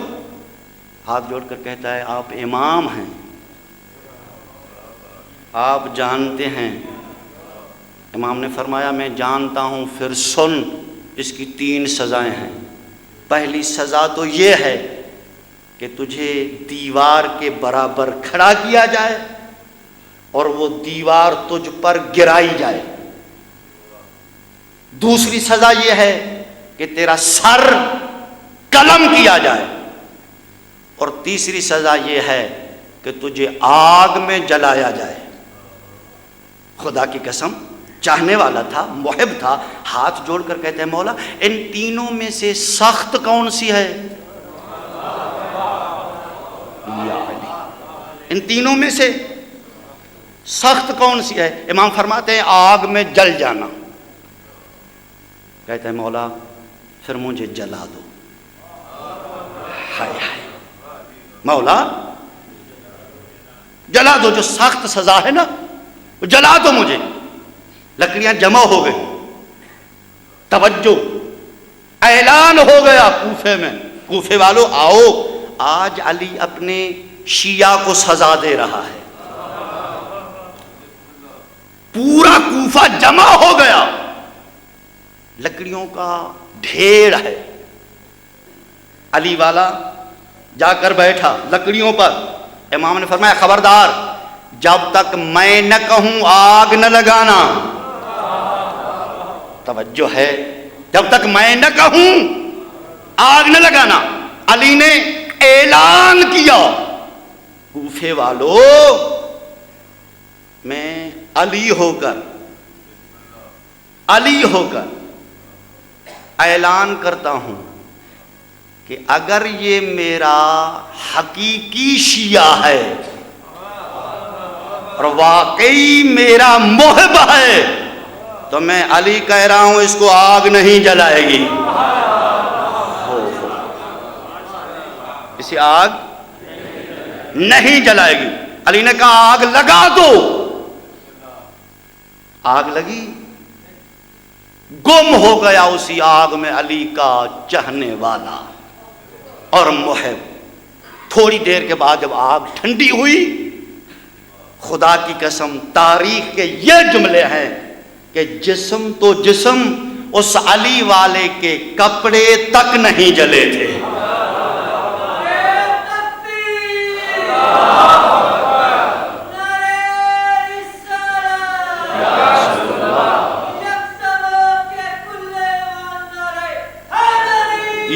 Speaker 1: ہاتھ جوڑ کر کہتا ہے آپ امام ہیں، آپ جانتے ہیں. امام نے فرمایا میں جانتا ہوں. پھر سن، اس کی 3 سزائیں ہیں. پہلی سزا تو یہ ہے کہ تجھے دیوار کے برابر کھڑا کیا جائے اور وہ دیوار تجھ پر گرائی جائے. دوسری سزا یہ ہے کہ تیرا سر قلم کیا جائے، اور تیسری سزا یہ ہے کہ تجھے آگ میں جلایا جائے۔ خدا کی قسم چاہنے والا تھا، محب تھا، ہاتھ جوڑ کر کہتے ہیں مولا ان تینوں میں سے سخت کون سی ہے؟ یا علی، ان تینوں میں سے سخت کون سی ہے؟ امام فرماتے ہیں آگ میں جل جانا۔ کہتے ہیں مولا پھر مجھے جلا دو۔ ہائے ہائے، مولا جلا دو، جو سخت سزا ہے نا وہ جلا دو مجھے۔ لکڑیاں جمع ہو گئی، توجہ، اعلان ہو گیا کوفے میں، کوفے والوں آؤ، آج علی اپنے شیعہ کو سزا دے رہا ہے۔ پورا کوفہ جمع ہو گیا، لکڑیوں کا ڈھیر ہے۔ علی والا جا کر بیٹھا لکڑیوں پر۔ امام نے فرمایا خبردار، جب تک میں نہ کہوں آگ نہ لگانا۔ توجہ ہے، جب تک میں نہ کہوں آگ نہ لگانا۔ علی نے اعلان کیا، کوفے والو میں علی ہو کر اعلان کرتا ہوں کہ اگر یہ میرا حقیقی شیعہ ہے اور واقعی میرا محب ہے تو میں علی کہہ رہا ہوں اس کو آگ نہیں جلائے گی۔ اسے آگ نہیں جلائے گی۔ علی نے کہا آگ لگا دو۔ آگ لگی، گم ہو گیا اسی آگ میں علی کا چاہنے والا اور محب۔ تھوڑی دیر کے بعد جب آگ ٹھنڈی ہوئی، خدا کی قسم تاریخ کے یہ جملے ہیں کہ جسم تو جسم، اس علی والے کے کپڑے تک نہیں جلے تھے۔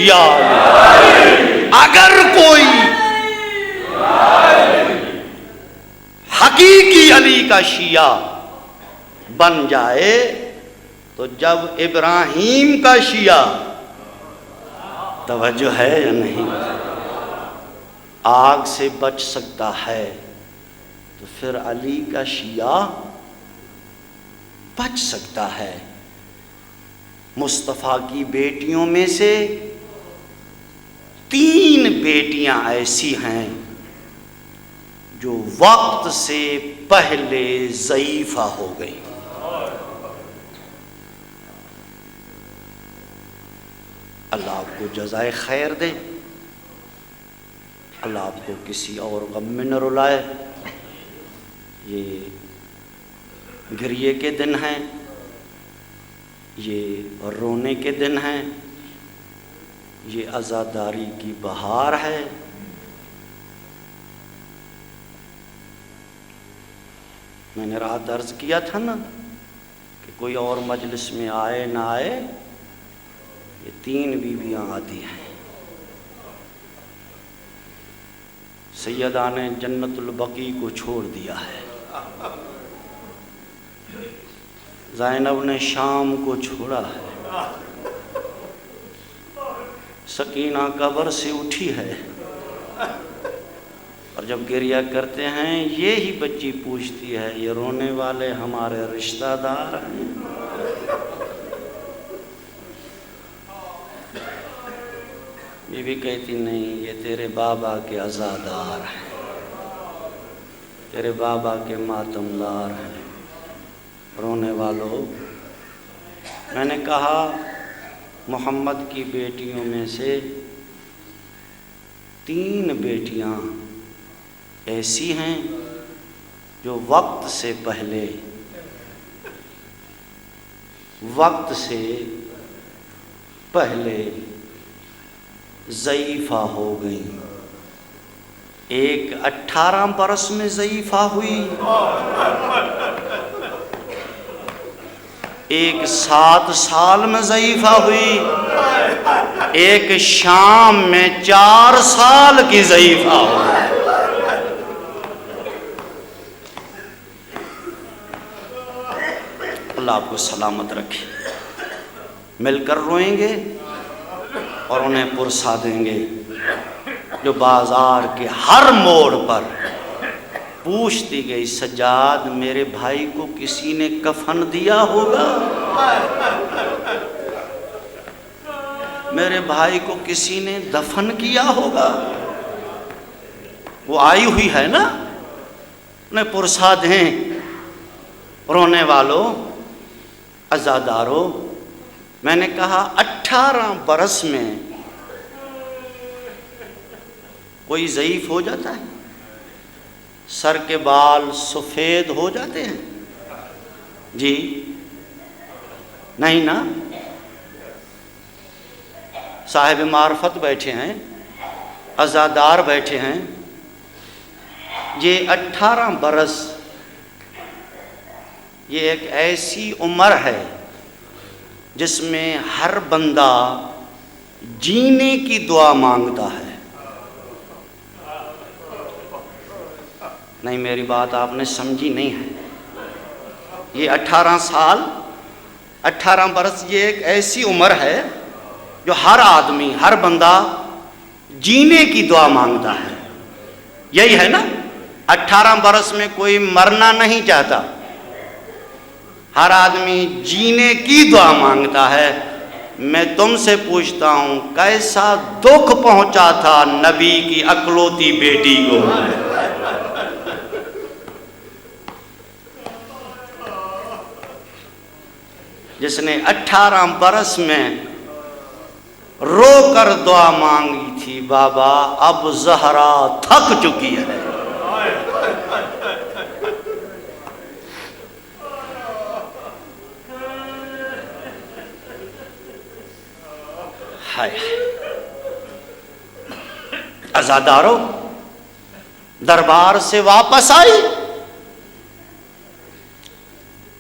Speaker 1: یا اگر کوئی حقیقی علی کا شیعہ بن جائے تو جب ابراہیم کا شیعہ، توجہ ہے یا نہیں، آگ سے بچ سکتا ہے تو پھر علی کا شیعہ بچ سکتا ہے۔ مصطفیٰ کی بیٹیوں میں سے 3 بیٹیاں ایسی ہیں جو وقت سے پہلے ضعیفہ ہو گئی۔ اللہ آپ کو جزائے خیر دے، اللہ آپ کو کسی اور غم میں نہ رلائے۔ یہ گریے کے دن ہیں، یہ رونے کے دن ہیں، یہ عزاداری کی بہار ہے۔ میں نے رات عرض کیا تھا نا کہ کوئی اور مجلس میں آئے نہ آئے، یہ 3 بیویاں آتی ہیں۔ سیدہ نے جنت البقیع کو چھوڑ دیا ہے، زینب نے شام کو چھوڑا ہے، سکینہ قبر سے اٹھی ہے، اور جب گریہ کرتے ہیں یہی بچی پوچھتی ہے یہ رونے والے ہمارے رشتہ دار ہیں؟ یہ بھی کہتی نہیں، یہ تیرے بابا کے عزادار ہیں، تیرے بابا کے ماتمدار ہیں۔ رونے والوں، میں نے کہا محمد کی بیٹیوں میں سے 3 بیٹیاں ایسی ہیں جو وقت سے پہلے ضعیفہ ہو گئیں۔ ایک 18 برس میں ضعیفہ ہوئی، ایک 7 سال میں ضعیفہ ہوئی، ایک شام میں 4 سال کی ضعیفہ ہوئی۔ اللہ آپ کو سلامت رکھے۔ مل کر روئیں گے اور انہیں پرسا دیں گے جو بازار کے ہر موڑ پر پوچھتی گئی، سجاد میرے بھائی کو کسی نے کفن دیا ہوگا، میرے بھائی کو کسی نے دفن کیا ہوگا؟ وہ آئی ہوئی ہے نا، انہیں پرسا دیں۔ رونے والوں، عزاداروں، میں نے کہا 18 برس میں کوئی ضعیف ہو جاتا ہے؟ سر کے بال سفید ہو جاتے ہیں؟ جی نہیں نا۔ صاحب معرفت بیٹھے ہیں، عزادار بیٹھے ہیں، یہ 18 برس یہ ایک ایسی عمر ہے جس میں ہر بندہ جینے کی دعا مانگتا ہے۔ نہیں، میری بات آپ نے سمجھی نہیں ہے۔ یہ 18 سال، 18 برس یہ ایک ایسی عمر ہے جو ہر آدمی، ہر بندہ جینے کی دعا مانگتا ہے۔ یہی ہے نا، 18 برس میں کوئی مرنا نہیں چاہتا، ہر آدمی جینے کی دعا مانگتا ہے۔ میں تم سے پوچھتا ہوں، کیسا دکھ پہنچا تھا نبی کی اکلوتی بیٹی کو؟ جس نے 18 برس میں رو کر دعا مانگی تھی، بابا اب زہرا تھک چکی ہے۔ عزاداروں، دربار سے واپس آئی،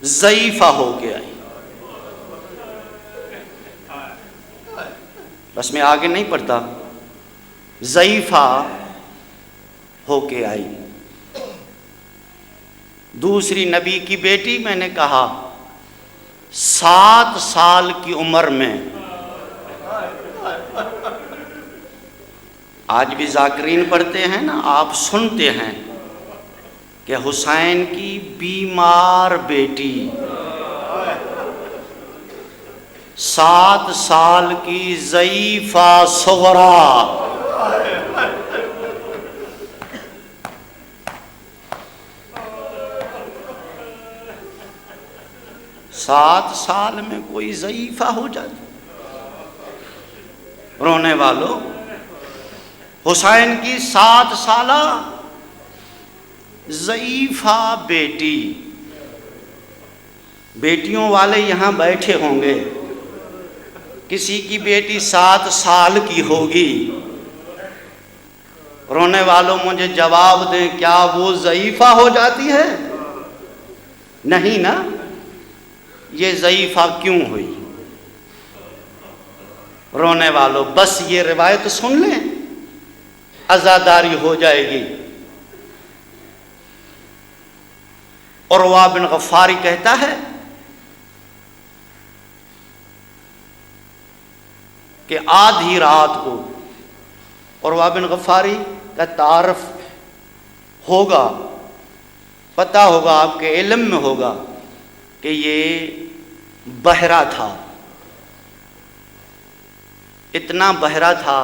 Speaker 1: ضعیفہ ہو کے آئی۔ بس میں آگے نہیں پڑھتا، ضعیفہ ہو کے آئی۔ دوسری نبی کی بیٹی، میں نے کہا 7 سال کی عمر میں، آج بھی ذاکرین پڑھتے ہیں نا، آپ سنتے ہیں کہ حسین کی بیمار بیٹی 7 سال کی ضعیفہ صغرا، سات سال میں کوئی ضعیفہ ہو جاتا۔ رونے والوں، حسین کی 7 سالہ ضعیفہ بیٹی، بیٹیوں والے یہاں بیٹھے ہوں گے، کسی کی بیٹی 7 سال کی ہوگی، رونے والوں مجھے جواب دیں، کیا وہ ضعیفہ ہو جاتی ہے؟ نہیں نا۔ یہ ضعیفہ کیوں ہوئی؟ رونے والوں، بس یہ روایت سن لیں، عزاداری ہو جائے گی۔ عروہ بن غفاری کہتا ہے کہ آدھی رات کو، عروہ بن غفاری کا تعارف ہوگا، پتہ ہوگا، آپ کے علم میں ہوگا کہ یہ بہرا تھا، اتنا بہرا تھا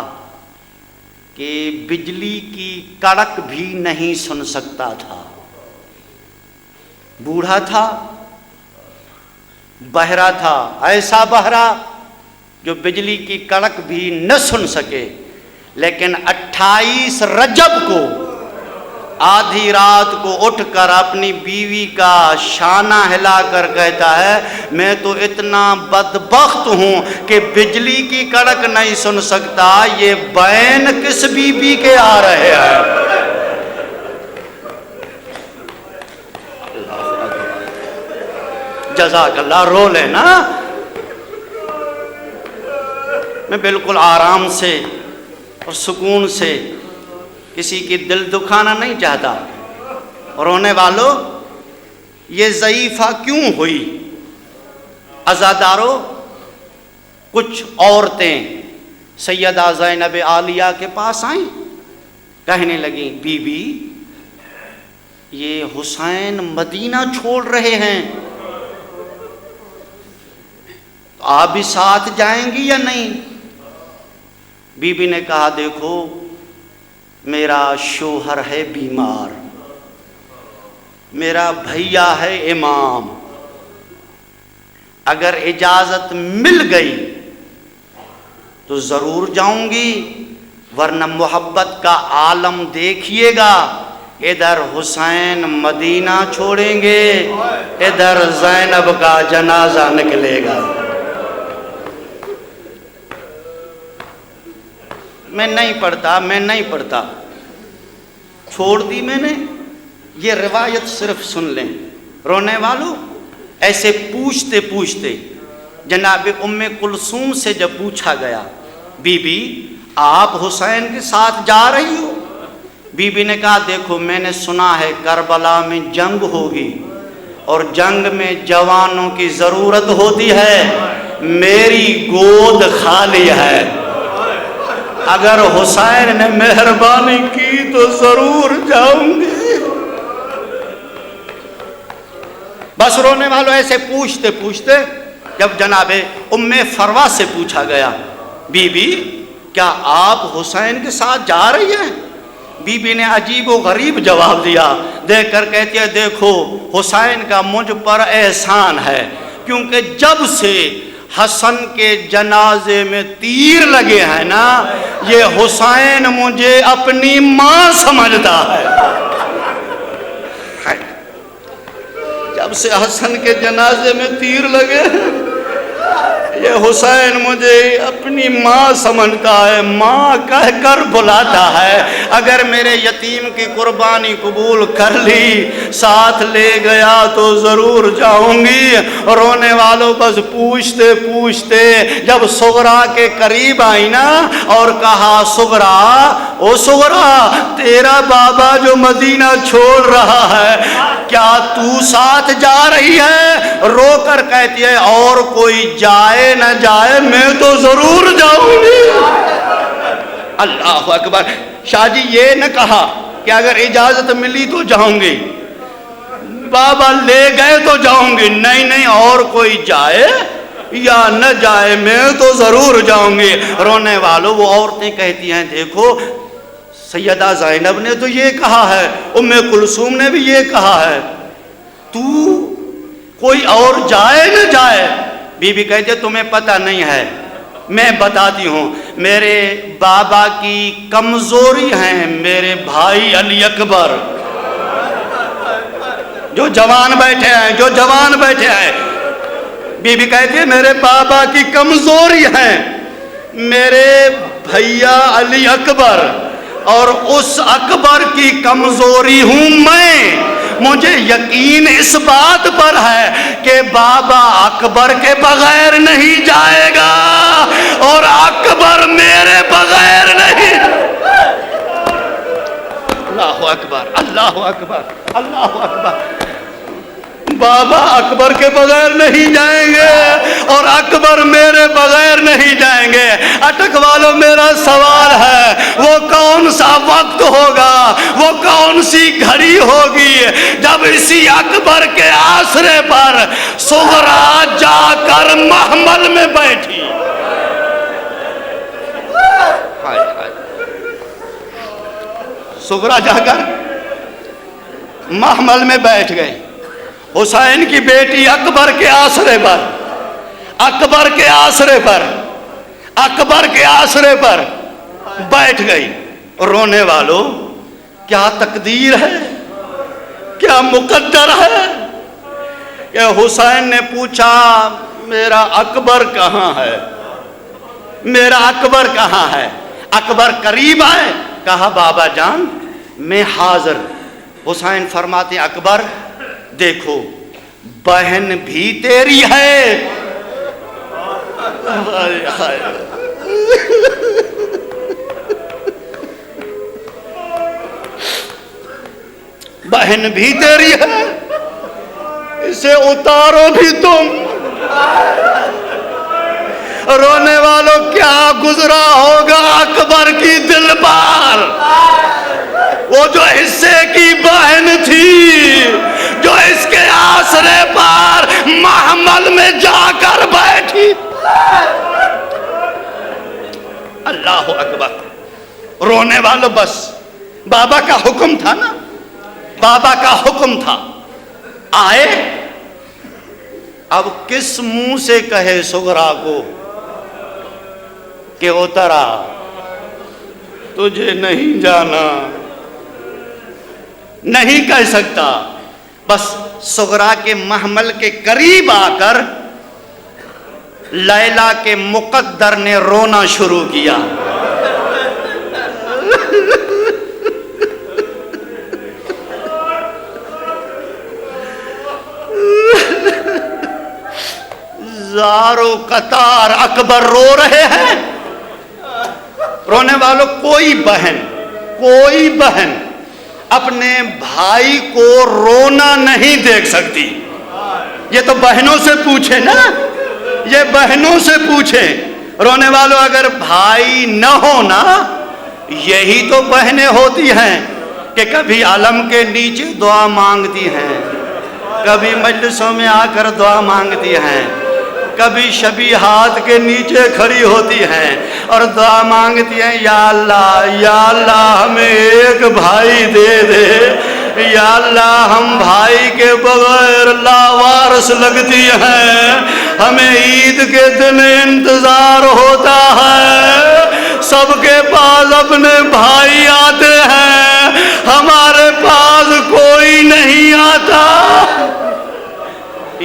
Speaker 1: کہ بجلی کی کڑک بھی نہیں سن سکتا تھا، بوڑھا تھا، بہرا تھا، ایسا بہرا جو بجلی کی کڑک بھی نہ سن سکے، لیکن 28 رجب کو آدھی رات کو اٹھ کر اپنی بیوی کا شانہ ہلا کر کہتا ہے، میں تو اتنا بدبخت ہوں کہ بجلی کی کڑک نہیں سن سکتا، یہ بین کس بی بی کے آ رہے ہیں۔ جزاک اللہ، رو لینا۔ میں بالکل آرام سے اور سکون سے کسی کی دل دکھانا نہیں چاہتا۔ رونے والوں، یہ ضعیفہ کیوں ہوئی؟ عزادارو، کچھ عورتیں سیدہ زینب عالیہ کے پاس آئیں، کہنے لگیں بی بی یہ حسین مدینہ چھوڑ رہے ہیں، تو آپ بھی ساتھ جائیں گی یا نہیں؟ بی بی نے کہا دیکھو میرا شوہر ہے بیمار، میرا بھیا ہے امام، اگر اجازت مل گئی تو ضرور جاؤں گی، ورنہ محبت کا عالم دیکھیے گا، ادھر حسین مدینہ چھوڑیں گے، ادھر زینب کا جنازہ نکلے گا۔ میں نہیں پڑھتا، چھوڑ دی میں نے۔ یہ روایت صرف سن لیں۔ رونے والوں، ایسے پوچھتے پوچھتے جناب ام کلثوم سے جب پوچھا گیا بی بی آپ حسین کے ساتھ جا رہی ہو؟ بی بی نے کہا دیکھو میں نے سنا ہے کربلا میں جنگ ہوگی اور جنگ میں جوانوں کی ضرورت ہوتی ہے، میری گود خالی ہے، اگر حسین نے مہربانی کی تو ضرور جاؤں گی۔ بس رونے والوں، ایسے پوچھتے پوچھتے جب جناب ام فروا سے پوچھا گیا بی بی کیا آپ حسین کے ساتھ جا رہی ہیں؟ بی بی نے عجیب و غریب جواب دیا، دیکھ کر کہتی ہے دیکھو حسین کا مجھ پر احسان ہے، کیونکہ جب سے حسن کے جنازے میں تیر لگے ہیں نا، یہ حسین مجھے اپنی ماں سمجھتا ہے۔ جب سے حسن کے جنازے میں تیر لگے یہ حسین مجھے اپنی ماں سمجھتا ہے، ماں کہہ کر بلاتا ہے، اگر میرے یتیم کی قربانی قبول کر لی ساتھ لے گیا تو ضرور جاؤں گی۔ رونے والوں بس پوچھتے پوچھتے جب صغرا کے قریب آئی نا اور کہا صغرا او صغرا تیرا بابا جو مدینہ چھوڑ رہا ہے کیا تو ساتھ جا رہی ہے؟ رو کر کہتی ہے اور کوئی جائے نہ جائے میں تو ضرور جاؤں گی۔ اللہ اکبر۔ شاہ جی یہ نہ کہا کہ اگر اجازت ملی تو جاؤں گی، بابا لے گئے تو جاؤں گی، نہیں اور کوئی جائے یا نہ جائے میں تو ضرور جاؤں گی۔ رونے والوں وہ عورتیں کہتی ہیں دیکھو سیدہ زینب نے تو یہ کہا ہے، ام کلثوم نے بھی یہ کہا ہے، تو کوئی اور جائے نہ جائے؟ بی بی کہتے تمہیں پتہ نہیں ہے، میں بتاتی ہوں، میرے بابا کی کمزوری ہیں میرے بھائی علی اکبر جو جوان بیٹھے ہیں، بی بی کہتی ہے میرے بابا کی کمزوری ہیں میرے بھیا علی اکبر، اور اس اکبر کی کمزوری ہوں میں۔ مجھے یقین اس بات پر ہے کہ بابا اکبر کے بغیر نہیں جائے گا اور اکبر میرے بغیر نہیں۔ اللہ اکبر، اللہ اکبر، اللہ اکبر۔ بابا اکبر کے بغیر نہیں جائیں گے اور اکبر میرے بغیر نہیں جائیں گے۔ اٹک والوں میرا سوال ہے وہ کون سا وقت ہوگا، وہ کون سی گھڑی ہوگی جب اسی اکبر کے آسرے پر صغرا جا کر محمل میں بیٹھی؟ صغرا جا کر محمل میں بیٹھ گئی، حسین کی بیٹی اکبر کے آسرے پر بیٹھ گئی۔ رونے والوں کیا تقدیر ہے، کیا مقدر ہے کہ حسین نے پوچھا میرا اکبر کہاں ہے، میرا اکبر کہاں ہے؟ اکبر قریب آئے، کہا بابا جان میں حاضر۔ حسین فرماتے اکبر دیکھو بہن بھی تیری ہے. بہن بھی تیری ہے, اسے اتارو بھی تم. رونے والوں کیا گزرا ہوگا اکبر کی دل پر, وہ جو حصے کی بہن تھی, جو اس کے آسرے پر محمل میں جا کر بیٹھی. اللہ اکبر. رونے والوں بس بابا کا حکم تھا نا, بابا کا حکم تھا. آئے, اب کس منہ سے کہے سغرا کو کہ اترا, تجھے نہیں جانا, نہیں کہہ سکتا. بس سغرا کے محمل کے قریب آ کر لیلا کے مقدر نے رونا شروع کیا. زارو قطار اکبر رو رہے ہیں. رونے والوں کوئی بہن اپنے بھائی کو رونا نہیں دیکھ سکتی. یہ تو بہنوں سے پوچھے نا, یہ بہنوں سے پوچھے. رونے والوں اگر بھائی نہ ہونا, یہی تو بہنیں ہوتی ہیں کہ کبھی علم کے نیچے دعا مانگتی ہیں, کبھی مجلسوں میں آ کر دعا مانگتی ہیں, کبھی شبیہات کے نیچے کھڑی ہوتی ہیں اور دعا مانگتی ہیں, یا اللہ ہمیں ایک بھائی دے دے, یا اللہ ہم بھائی کے بغیر لاوارث لگتی ہیں, ہمیں عید کے دن انتظار ہوتا ہے, سب کے پاس اپنے بھائی آتے ہیں, ہمارے پاس کوئی نہیں آتا,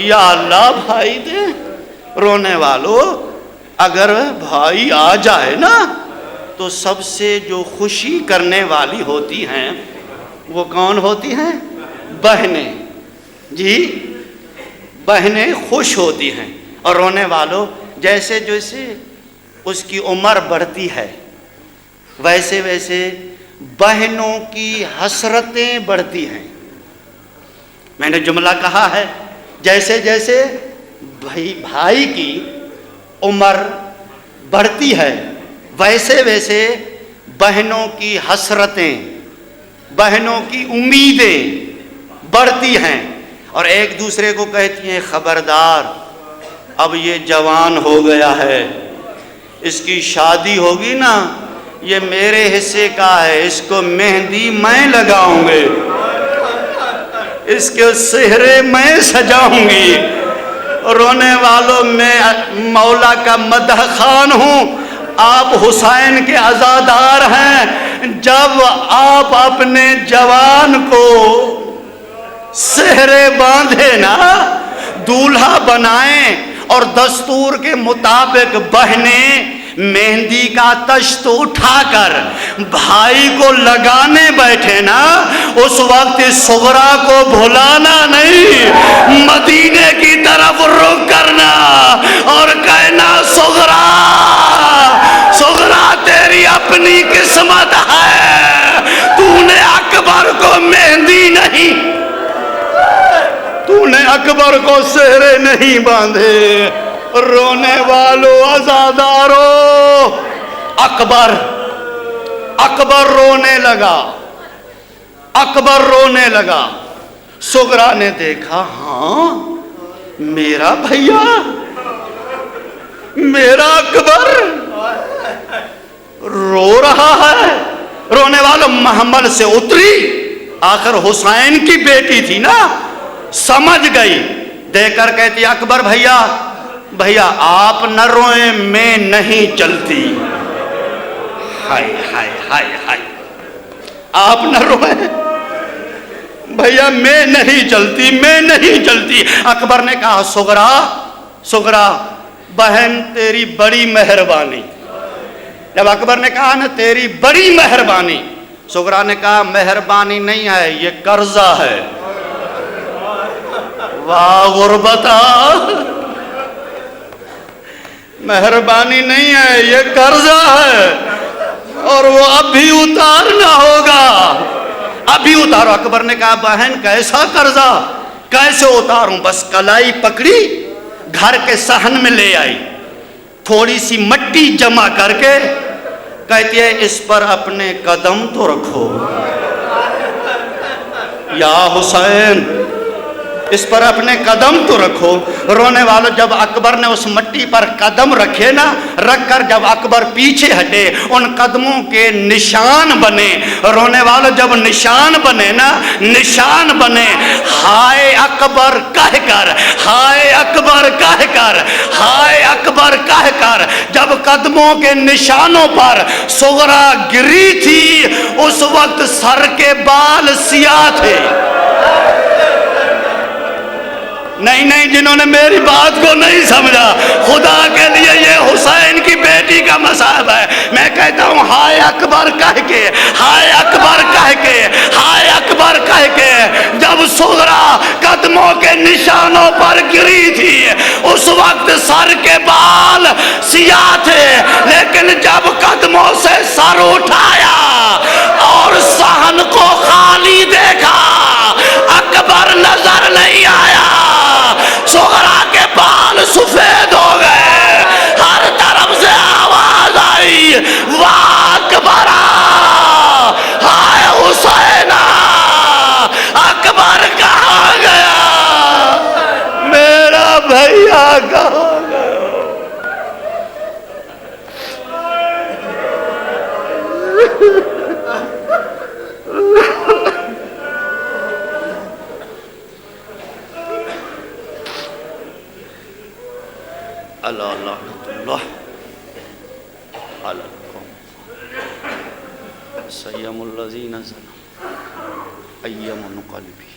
Speaker 1: یا اللہ بھائی دے. رونے والوں اگر بھائی آ جائے نا تو سب سے جو خوشی کرنے والی ہوتی ہیں وہ کون ہوتی ہیں؟ بہنیں. جی بہنیں خوش ہوتی ہیں. اور رونے والوں جیسے جیسے اس کی عمر بڑھتی ہے ویسے ویسے بہنوں کی حسرتیں بڑھتی ہیں. میں نے جملہ کہا ہے, جیسے جیسے بھائی کی عمر بڑھتی ہے ویسے ویسے بہنوں کی حسرتیں, بہنوں کی امیدیں بڑھتی ہیں, اور ایک دوسرے کو کہتی ہیں خبردار اب یہ جوان ہو گیا ہے, اس کی شادی ہوگی نا یہ میرے حصے کا ہے, اس کو مہندی میں لگاؤں گے, اس کے سہرے میں سجاؤں گی. رونے والوں میں مولا کا مدح خان ہوں, آپ حسین کے عزادار ہیں. جب آپ اپنے جوان کو سہرے باندھے نا, دولہا بنائیں اور دستور کے مطابق بہنیں مہندی کا تشت اٹھا کر بھائی کو لگانے بیٹھے نا, اس وقت سغرا کو بھلانا نہیں, مدینے کی طرف رخ کرنا اور کہنا سغرا تیری اپنی قسمت ہے, تو نے اکبر کو مہندی نہیں, تو نے اکبر کو سہرے نہیں باندھے. رونے والوں عزادارو, اکبر رونے لگا. سغرا نے دیکھا, ہاں میرا بھیا, میرا اکبر رو رہا ہے. رونے والوں محمل سے اتری, آخر حسین کی بیٹی تھی نا, سمجھ گئی. دیکھ کر کہتی اکبر بھیا آپ نہ روئیں, میں نہیں چلتی. ہائے ہائے ہائے ہائے, آپ نہ روئیں بھیا, میں نہیں چلتی. اکبر نے کہا سغرا بہن تیری بڑی مہربانی. جب اکبر نے کہا نا تیری بڑی مہربانی, سغرا نے کہا مہربانی نہیں ہے, یہ قرضہ ہے. واہ غربتا، مہربانی نہیں ہے، یہ قرضہ ہے اور وہ اب بھی اتارنا ہوگا، ابھی اتارو۔ اکبر نے کہا بہن کیسا قرضہ، کیسے اتاروں؟ بس کلائی پکڑی، گھر کے صحن میں لے آئی، تھوڑی سی مٹی جمع کر کے کہتی ہے اس پر اپنے قدم تو رکھو یا حسین، اس پر اپنے قدم تو رکھو۔ رونے والوں، جب اکبر نے اس مٹی پر قدم رکھے نا، رکھ کر جب اکبر پیچھے ہٹے، ان قدموں کے نشان بنے۔ رونے والوں، جب نشان بنے نا، نشان بنے، ہائے اکبر کہہ کر، ہائے اکبر کہہ کر، ہائے اکبر کہہ کر، جب قدموں کے نشانوں پر صغرا گری تھی، اس وقت سر کے بال سیاہ تھے۔ نہیں، جنہوں نے میری بات کو نہیں سمجھا، خدا کے لیے یہ حسین کی بیٹی کا مصائب ہے۔ میں کہتا ہوں ہائے اکبر کہہ کے، ہائے اکبر کہہ کے، ہائے اکبر کہہ کے، جب صغرا قدموں کے نشانوں پر گری تھی، اس وقت سر کے بال سیاہ تھے، لیکن جب قدموں سے سر اٹھایا اور صحن کو خالی دیکھا، اکبر نظر نہیں آیا، صغرا کے بال سفید ہو گئے۔ ہر طرف سے آواز آئی، واہ اکبرا، ہائے حسینہ، اکبر کہاں گیا، میرا بھیا کہاں گیا؟ اللہ لعنت اللہ علی القوم سیم الذین ظلموا ای منقلبی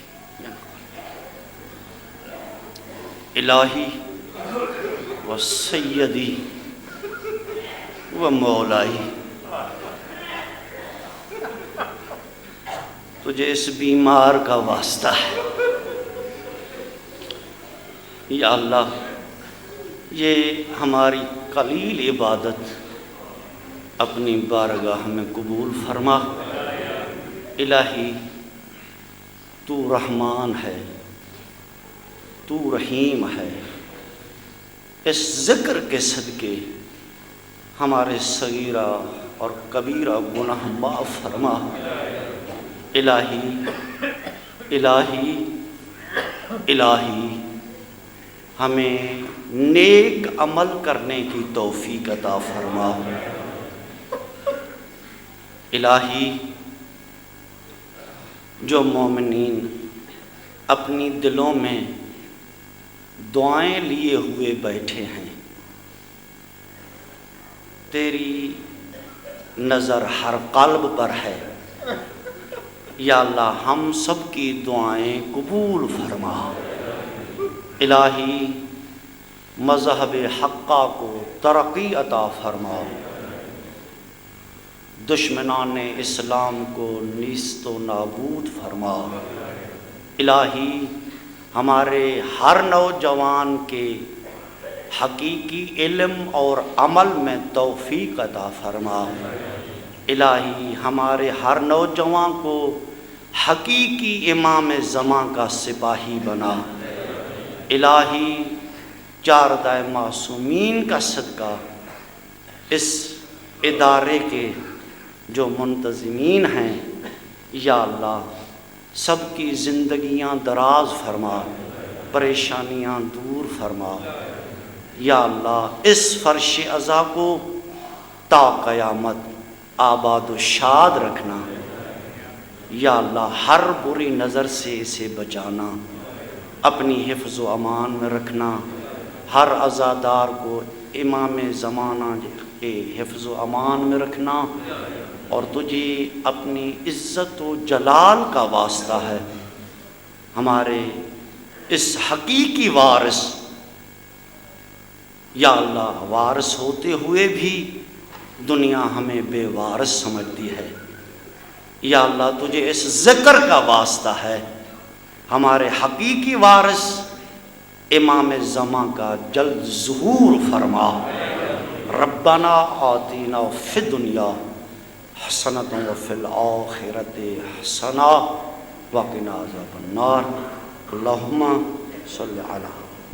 Speaker 1: الہی و سیدی و مولائی، تجھے اس بیمار کا واسطہ ہے یا اللہ، یہ ہماری قلیل عبادت اپنی بارگاہ میں قبول فرما۔ الہی تو رحمان ہے، تو رحیم ہے، اس ذکر کے صدقے ہمارے صغیرہ اور کبیرہ گناہ معاف فرما۔ الہی الہی الہی ہمیں نیک عمل کرنے کی توفیق عطا فرما۔ الہی جو مومنین اپنی دلوں میں دعائیں لیے ہوئے بیٹھے ہیں، تیری نظر ہر قلب پر ہے یا اللہ، ہم سب کی دعائیں قبول فرما۔ الہی مذہب حقہ کو ترقی عطا فرما، دشمنان اسلام کو نیست و نابود فرما۔ الہی ہمارے ہر نوجوان کے حقیقی علم اور عمل میں توفیق عطا فرما۔ الہی ہمارے ہر نوجوان کو حقیقی امام زماں کا سپاہی بنا۔ الہی چاردہ معصومین کا صدقہ اس ادارے کے جو منتظمین ہیں یا اللہ، سب کی زندگیاں دراز فرما، پریشانیاں دور فرما یا اللہ۔ اس فرش عزا کو تا قیامت آباد و شاد رکھنا یا اللہ، ہر بری نظر سے اسے بچانا، اپنی حفظ و امان میں رکھنا، ہر عزادار کو امام زمانہ کے حفظ و امان میں رکھنا، اور تجھے اپنی عزت و جلال کا واسطہ ہے ہمارے اس حقیقی وارث یا اللہ، وارث ہوتے ہوئے بھی دنیا ہمیں بے وارث سمجھتی ہے یا اللہ، تجھے اس ذکر کا واسطہ ہے ہمارے حقیقی وارث امام زمان کا جلد ظہور فرما۔ ربنا آتینا فی الدنیا حسنۃ وفی الآخرۃ حسنۃ وقنا عذاب النار۔ اللہم صلی علی